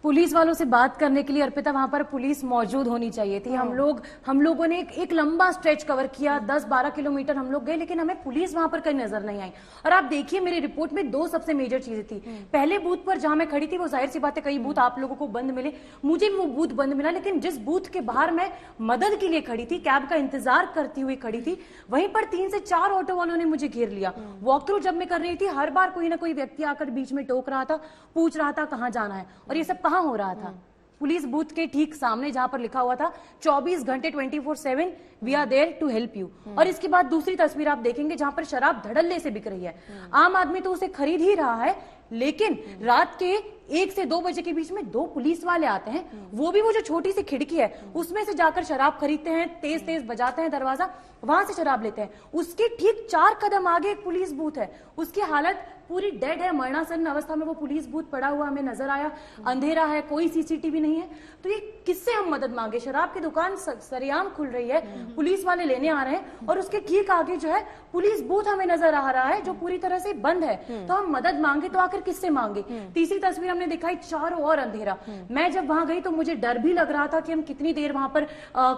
पुलिस वालों से बात करने के लिए अर्पिता वहां पर पुलिस मौजूद होनी चाहिए थी। हम लोगों ने एक लंबा स्ट्रेच कवर किया, 10-12 किलोमीटर हम लोग गए, लेकिन हमें पुलिस वहां पर कहीं नजर नहीं आई। और आप देखिए मेरी रिपोर्ट में दो सबसे मेजर चीजें थी। पहले बूथ पर जहां मैं खड़ी थी, वो जाहिर सी बात है कई बूथ आप लोगों को बंद मिले, मुझे भी वो बूथ बंद मिला, लेकिन जिस बूथ के बाहर मैं मदद के लिए खड़ी थी, कैब का इंतजार करती हुई खड़ी थी, वहीं पर 3 से 4 ऑटो वालों ने मुझे घेर लिया। वॉक थ्रू जब मैं कर रही थी, हर बार कोई ना कोई व्यक्ति आकर बीच में टोक रहा था, पूछ रहा था कहां जाना है और ये सब कहां हो रहा था। पुलिस बूथ के ठीक सामने जहां पर लिखा हुआ था 24 घंटे 24/7 we are there to help you. और इसके बाद दूसरी तस्वीर आप देखेंगे जहां पर शराब धड़ल्ले से बिक रही है। आम आदमी तो उसे खरीद ही रहा है, लेकिन रात के 1 से 2 बजे के बीच में 2 पुलिस वाले आते हैं, वो भी वो जो छोटी सी खिड़की है उसमें से जाकर शराब खरीदते हैं, तेज तेज बजाते हैं दरवाजा, वहां से शराब लेते हैं। उसके ठीक 4 कदम आगे एक पुलिस बूथ है, उसकी हालत पूरी डेड है, मरणासन्न अवस्था में वो पुलिस बूथ पड़ा हुआ हमें नजर आया। अंधेरा है, कोई सीसीटीवी नहीं है, तो ये किससे हम मदद मांगे। शराब की दुकान सरेआम खुल रही है, पुलिस वाले लेने आ रहे हैं और उसके ठीक आगे जो है पुलिस बूथ हमें नजर आ रहा है जो पूरी तरह से बंद है। तो हम मदद मांगे तो आखिर किससे मांगे। तीसरी तस्वीर हमने दिखाई, चारों ओर अंधेरा। मैं जब वहां गई तो मुझे डर भी लग रहा था कि हम कितनी देर वहां पर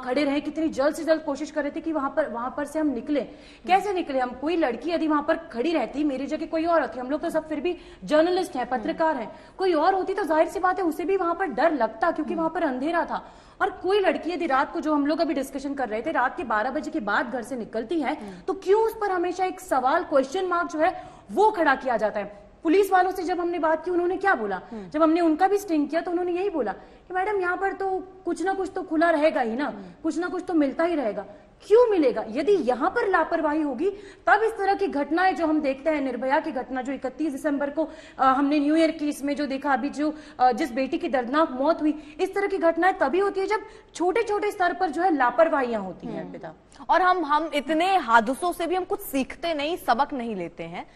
खड़े रहे, कितनी जल्द से जल्द कोशिश कर रहे थे कि वहां पर से हम निकले। कैसे निकले हम? कोई लड़की यदि वहां पर खड़ी रहती, मेरी जगह कोई और होती, हम लोग तो सब फिर भी जर्नलिस्ट हैं, पत्रकार हैं, कोई और होती तो जाहिर सी बात है उसे भी वहां पर डर लगता, क्योंकि वहां पर अंधेरा था। और कोई लड़की यदि रात को, जो हम लोग अभी डिस्कशन कर रहे थे, रात के 12 बजे के बाद घर से निकलती है तो क्यों उस पर हमेशा एक सवाल, क्वेश्चन मार्क जो है वो खड़ा किया जाता है। पुलिस वालों से जब हमने बात की, उन्होंने क्या बोला, जब हमने उनका भी स्टिंग किया तो उन्होंने यही बोला कि मैडम यहाँ पर तो कुछ ना कुछ तो खुला रहेगा ही ना, कुछ ना कुछ तो मिलता ही रहेगा। क्यों मिलेगा? यदि यहाँ पर लापरवाही होगी तब इस तरह की घटनाएं जो हम देखते हैं, निर्भया की घटना जो 31 दिसंबर को हमने न्यू ईयर की इसमें जो देखा, अभी जो जिस बेटी की दर्दनाक मौत हुई, इस तरह की घटनाएं तभी होती है जब छोटे छोटे स्तर पर जो है लापरवाहियां होती हैं पिता। और हम इतने हादसों से भी हम कुछ सीखते नहीं, सबक नहीं लेते हैं।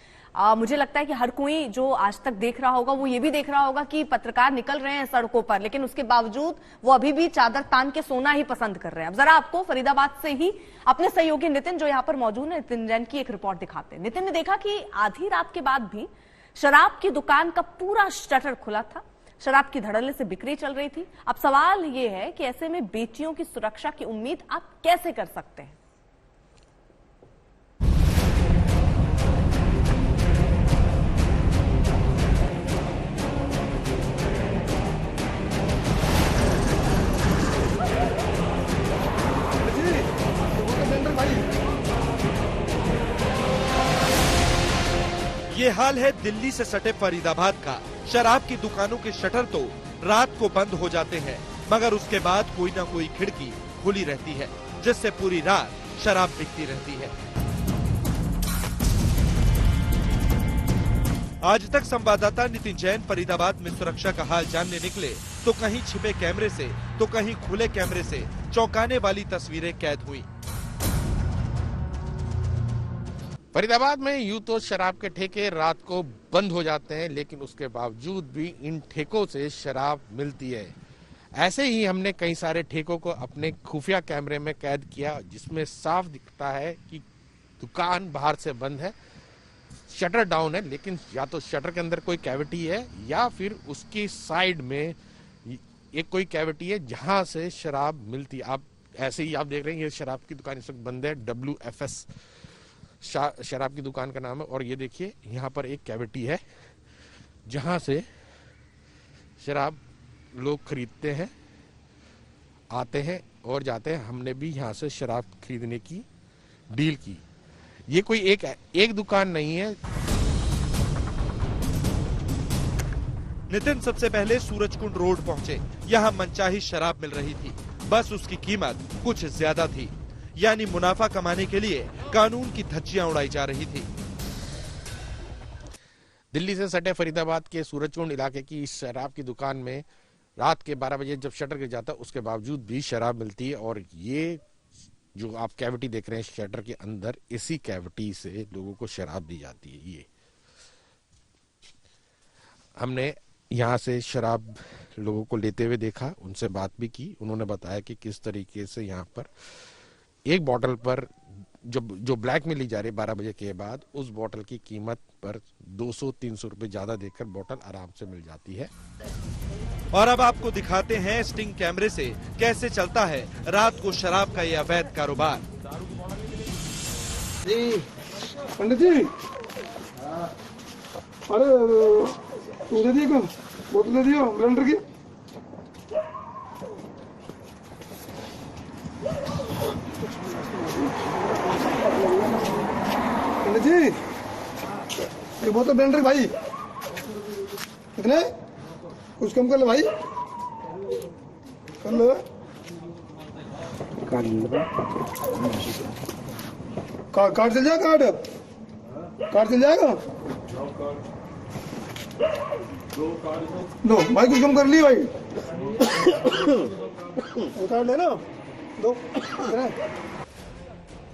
मुझे लगता है कि हर कोई जो आज तक देख रहा होगा वो ये भी देख रहा होगा कि पत्रकार निकल रहे हैं सड़कों पर, लेकिन उसके बावजूद वो अभी भी चादर तान के सोना ही पसंद कर रहे हैं। अब जरा आपको फरीदाबाद से ही अपने सहयोगी नितिन जो यहाँ पर मौजूद है, नितिन जैन की एक रिपोर्ट दिखाते हैं। नितिन ने देखा कि आधी रात के बाद भी शराब की दुकान का पूरा शटर खुला था, शराब की धड़ल्ले से बिक्री चल रही थी। अब सवाल ये है कि ऐसे में बेटियों की सुरक्षा की उम्मीद आप कैसे कर सकते हैं? ये हाल है दिल्ली से सटे फरीदाबाद का। शराब की दुकानों के शटर तो रात को बंद हो जाते हैं, मगर उसके बाद कोई ना कोई खिड़की खुली रहती है, जिससे पूरी रात शराब बिकती रहती है। आज तक संवाददाता नितिन जैन फरीदाबाद में सुरक्षा का हाल जानने निकले तो कहीं छिपे कैमरे से तो कहीं खुले कैमरे से चौंकाने वाली तस्वीरें कैद हुई। फरीदाबाद में यूं तो शराब के ठेके रात को बंद हो जाते हैं, लेकिन उसके बावजूद भी इन ठेकों से शराब मिलती है। ऐसे ही हमने कई सारे ठेकों को अपने खुफिया कैमरे में कैद किया, जिसमें साफ दिखता है कि दुकान बाहर से बंद है, शटर डाउन है, लेकिन या तो शटर के अंदर कोई कैविटी है या फिर उसकी साइड में एक कोई कैविटी है जहां से शराब मिलती है। आप ऐसे ही आप देख रहे हैं ये शराब की दुकान इस वक्त बंद है, WFS शराब की दुकान का नाम है। और ये देखिए यहाँ पर एक कैविटी है जहां से शराब लोग खरीदते हैं, आते हैं और जाते हैं। हमने भी यहाँ से शराब खरीदने की डील की। ये कोई एक दुकान नहीं है। नितिन सबसे पहले सूरजकुंड रोड पहुंचे। यहाँ मनचाही शराब मिल रही थी, बस उसकी कीमत कुछ ज्यादा थी, यानी मुनाफा कमाने के लिए कानून की धज्जियां उड़ाई जा रही थी। दिल्ली से सटे फरीदाबाद के सूरजकुंड इलाके की इस शराब की दुकान में रात के 12 बजे जब शटर गिर जाता है उसके बावजूद भी शराब मिलती है। और ये जो आप कैविटी देख रहे हैं शटर के अंदर, इसी कैविटी से लोगों को शराब दी जाती है। ये हमने यहाँ से शराब लोगों को लेते हुए देखा, उनसे बात भी की। उन्होंने बताया कि किस तरीके से यहाँ पर एक बोतल पर जो ब्लैक में ली जा रही है 12 बजे के बाद, उस बोतल की कीमत पर 200-300 रुपए ज्यादा देकर बोतल आराम से मिल जाती है। और अब आपको दिखाते हैं स्टिंग कैमरे से कैसे चलता है रात को शराब का यह अवैध कारोबार। जी पंडित जी, अरे दे दिए को बोतल दे दियो ब्लेंडर की। पंडित जी ये बोतल ब्लेंडर भाई कितने, कुछ कम कर लो भाई, कर लो। कार्ड चल जाएगा, कार्ड चल जाएगा। लो भाई कुछ कम कर ली भाई, कार्ड लेना दो।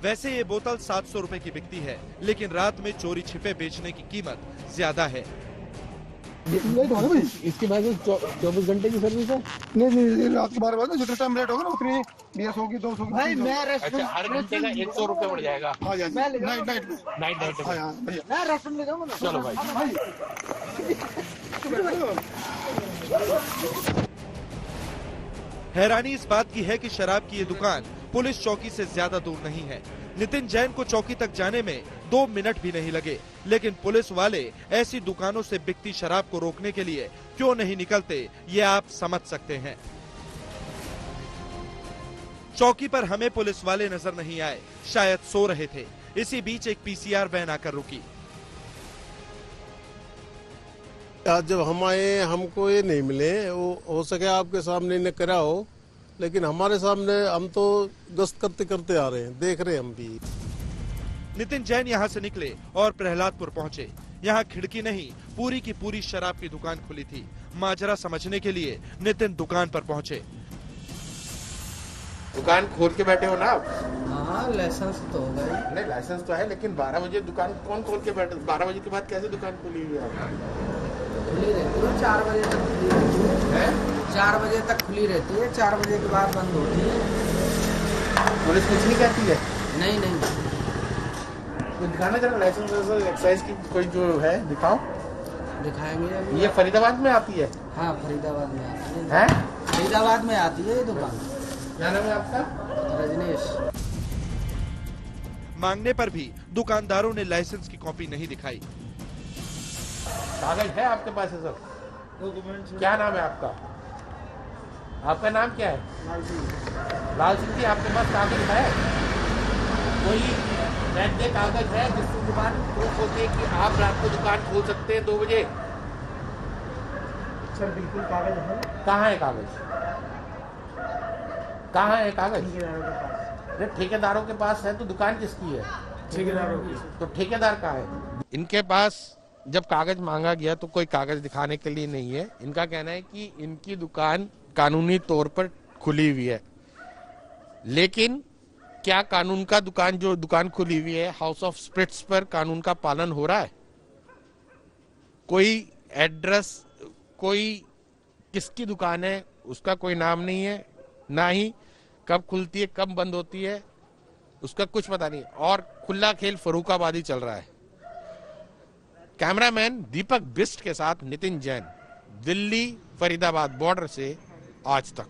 वैसे ये बोतल 700 रुपए की बिकती है, लेकिन रात में चोरी छिपे बेचने की कीमत ज्यादा है। इसके बाद 24 घंटे की सर्विस है। नहीं रात के 12 बजे जितना टाइम लेट होगा ना उतनी 20 होगी 200 होगी भाई। मैं अच्छा, हर घंटे का 100 रुपए बढ़ जाएगा। हाँ जी, नाइट मैं रेस्टोरेंट ले जाऊंगा ना। चलो भाई। हैरानी इस बात की है कि शराब की ये दुकान पुलिस चौकी से ज्यादा दूर नहीं है। नितिन जैन को चौकी तक जाने में 2 मिनट भी नहीं लगे, लेकिन पुलिस वाले ऐसी दुकानों से बिकती शराब को रोकने के लिए क्यों नहीं निकलते, ये आप समझ सकते हैं। चौकी पर हमें पुलिस वाले नजर नहीं आए, शायद सो रहे थे। इसी बीच एक पीसीआर वैन आकर रुकी। आज जब हम आए हमको ये नहीं मिले, वो हो सके आपके सामने ने करा हो, लेकिन हमारे सामने हम तो गश्त करते करते आ रहे हैं, देख रहे हैं हम भी। नितिन जैन यहाँ से निकले और प्रहलादपुर पहुँचे। यहाँ खिड़की नहीं, पूरी की पूरी शराब की दुकान खुली थी। माजरा समझने के लिए नितिन दुकान पर पहुँचे। दुकान खोल के बैठे हो ना आप? हाँ लाइसेंस तो होगा ही। नहीं लाइसेंस तो है, लेकिन 12 बजे दुकान कौन खोल के बैठे? 12 बजे के बाद कैसे दुकान खुली हुई है? खुली रहती है 4 बजे तक खुली रहती है। 4 बजे तक खुली रहती है, 4 बजे के बाद बंद होती है। पुलिस कुछ नहीं कहती है? नहीं नहीं। कोई दिखाना जरा लाइसेंस एक्साइज की कोई जो है दिखाओ। दिखाएंगे। ये फरीदाबाद में आती है? हाँ फरीदाबाद में आती है। फरीदाबाद में आती है ये दुकान। क्या नाम है आपका? रजनीश। मांगने पर भी दुकानदारों ने लाइसेंस की कॉपी नहीं दिखाई। कागज है आपके पास है सर? क्या नाम है आपका? आपका नाम क्या है? लाल सिंह जी, आपके पास कागज है? कोई वैध कागज है जिससे दुकान प्रूफ होते कि आप रात को दुकान खोल सकते हैं 2 बजे? सर बिल्कुल कागज है। कहाँ है कागज? कहाँ है कागज? ठेकेदारों के पास है तो दुकान किसकी है? ठेकेदारों की। तो ठेकेदार कहाँ है? इनके पास जब कागज मांगा गया तो कोई कागज दिखाने के लिए नहीं है। इनका कहना है कि इनकी दुकान कानूनी तौर पर खुली हुई है, लेकिन क्या कानून का जो दुकान खुली हुई है हाउस ऑफ स्पिरिट्स पर कानून का पालन हो रहा है? कोई एड्रेस, कोई किसकी दुकान है उसका कोई नाम नहीं है, ना ही कब खुलती है कब बंद होती है उसका कुछ पता नहीं। और खुला खेल फर्रुखाबादी चल रहा है। कैमरामैन दीपक बिस्ट के साथ नितिन जैन, दिल्ली फरीदाबाद बॉर्डर से आज तक।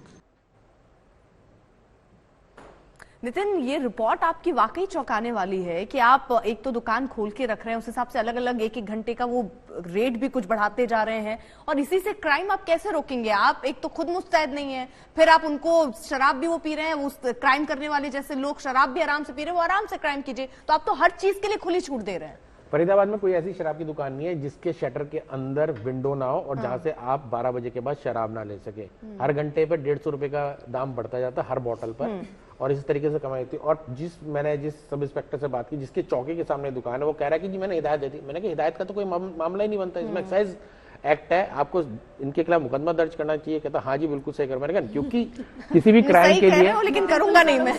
नितिन, ये रिपोर्ट आपकी वाकई चौंकाने वाली है कि आप एक तो दुकान खोल के रख रहे हैं, उस हिसाब से अलग अलग एक घंटे का वो रेट भी कुछ बढ़ाते जा रहे हैं, और इसी से क्राइम आप कैसे रोकेंगे? आप एक तो खुद मुस्तैद नहीं है, फिर आप उनको शराब भी वो पी रहे हैं, उस क्राइम करने वाले जैसे लोग शराब भी आराम से पी रहे हैं, वो आराम से क्राइम कीजिए, तो आप तो हर चीज के लिए खुली छूट दे रहे हैं। फरीदाबाद में कोई ऐसी शराब की दुकान नहीं है जिसके शटर के अंदर विंडो ना हो और जहां से आप 12 बजे के बाद शराब ना ले सके। हर घंटे पर 150 रुपए का दाम बढ़ता जाता है हर बोतल पर, और इस तरीके से कमाई होती है। और मैंने जिस सब इंस्पेक्टर से बात की जिसके चौकी के सामने दुकान है, वो कह रहा है कि जी मैंने हिदायत दे दी। मैंने कहा हिदायत का तो कोई मामला ही नहीं बनता, इसमें एक्साइज एक्ट है, आपको इनके खिलाफ मुकदमा दर्ज करना चाहिए। कहता हाँ जी बिल्कुल सही कर। मैंने कहा क्योंकि किसी भी क्राइम के लिए, लेकिन करूंगा नहीं मैं,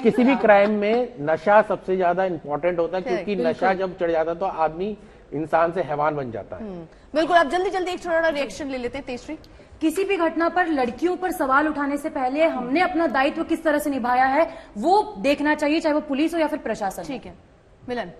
किसी भी क्राइम में नशा सबसे ज्यादा इंपॉर्टेंट होता है, क्योंकि नशा जब चढ़ जाता है तो आदमी इंसान से हैवान बन जाता है। बिल्कुल। आप जल्दी जल्दी एक छोटा रिएक्शन ले लेते हैं तेजश्री। किसी भी घटना पर लड़कियों पर सवाल उठाने से पहले हमने अपना दायित्व किस तरह से निभाया है वो देखना चाहिए, चाहे वो पुलिस हो या फिर प्रशासन। ठीक है मिलन।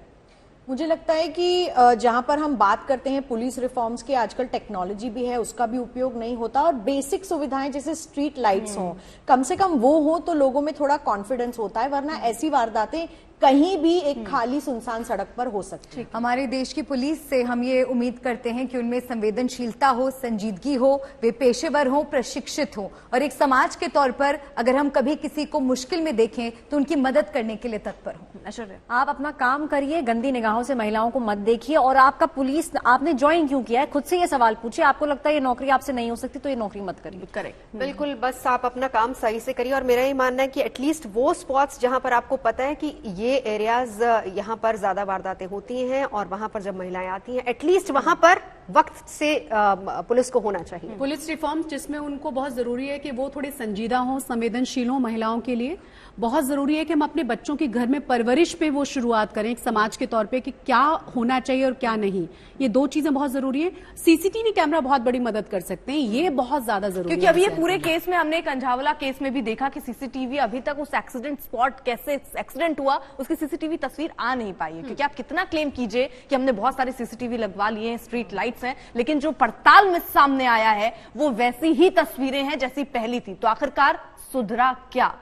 मुझे लगता है कि जहां पर हम बात करते हैं पुलिस रिफॉर्म्स की, आजकल टेक्नोलॉजी भी है, उसका भी उपयोग नहीं होता, और बेसिक सुविधाएं जैसे स्ट्रीट लाइट्स हों, कम से कम वो हो तो लोगों में थोड़ा कॉन्फिडेंस होता है, वरना ऐसी वारदातें कहीं भी एक खाली सुनसान सड़क पर हो सकती है। हमारे देश की पुलिस से हम ये उम्मीद करते हैं कि उनमें संवेदनशीलता हो, संजीदगी हो, वे पेशेवर हो, प्रशिक्षित हो, और एक समाज के तौर पर अगर हम कभी किसी को मुश्किल में देखें तो उनकी मदद करने के लिए तत्पर हो। आप अपना काम करिए, गंदी निगाहों से महिलाओं को मत देखिए। और आपका पुलिस आपने ज्वाइन क्यों किया है, खुद से ये सवाल पूछिए। आपको लगता है ये नौकरी आपसे नहीं हो सकती तो ये नौकरी मत करिए। करेक्ट। बिल्कुल, बस आप अपना काम सही से करिए। और मेरा ये मानना है कि एटलीस्ट वो स्पॉट्स जहां पर आपको पता है कि ये एरियाज यहाँ पर ज्यादा वारदातें होती हैं और वहां पर जब महिलाएं आती हैं, एटलीस्ट वहां पर वक्त से पुलिस को होना चाहिए। पुलिस रिफॉर्म्स जिसमें उनको बहुत जरूरी है कि वो थोड़े संजीदा हों, संवेदनशील हों महिलाओं के लिए। बहुत जरूरी है कि हम अपने बच्चों की घर में परवरिश पे वो शुरुआत करें एक समाज के तौर पे कि क्या होना चाहिए और क्या नहीं। ये दो चीजें बहुत जरूरी है। सीसीटीवी कैमरा बहुत बड़ी मदद कर सकते हैं, ये बहुत ज्यादा जरूरी है। क्योंकि अभी ये पूरे केस में हमने एक अंझावला केस में भी देखा कि सीसीटीवी अभी तक उस एक्सीडेंट स्पॉट, कैसे एक्सीडेंट हुआ उसकी सीसीटीवी तस्वीर आ नहीं पाई है। क्योंकि आप कितना क्लेम कीजिए कि हमने बहुत सारे सीसीटीवी लगवा लिए हैं, स्ट्रीट लाइट्स हैं, लेकिन जो पड़ताल में सामने आया है वो वैसी ही तस्वीरें हैं जैसी पहली थी। तो आखिरकार सुधरा क्या?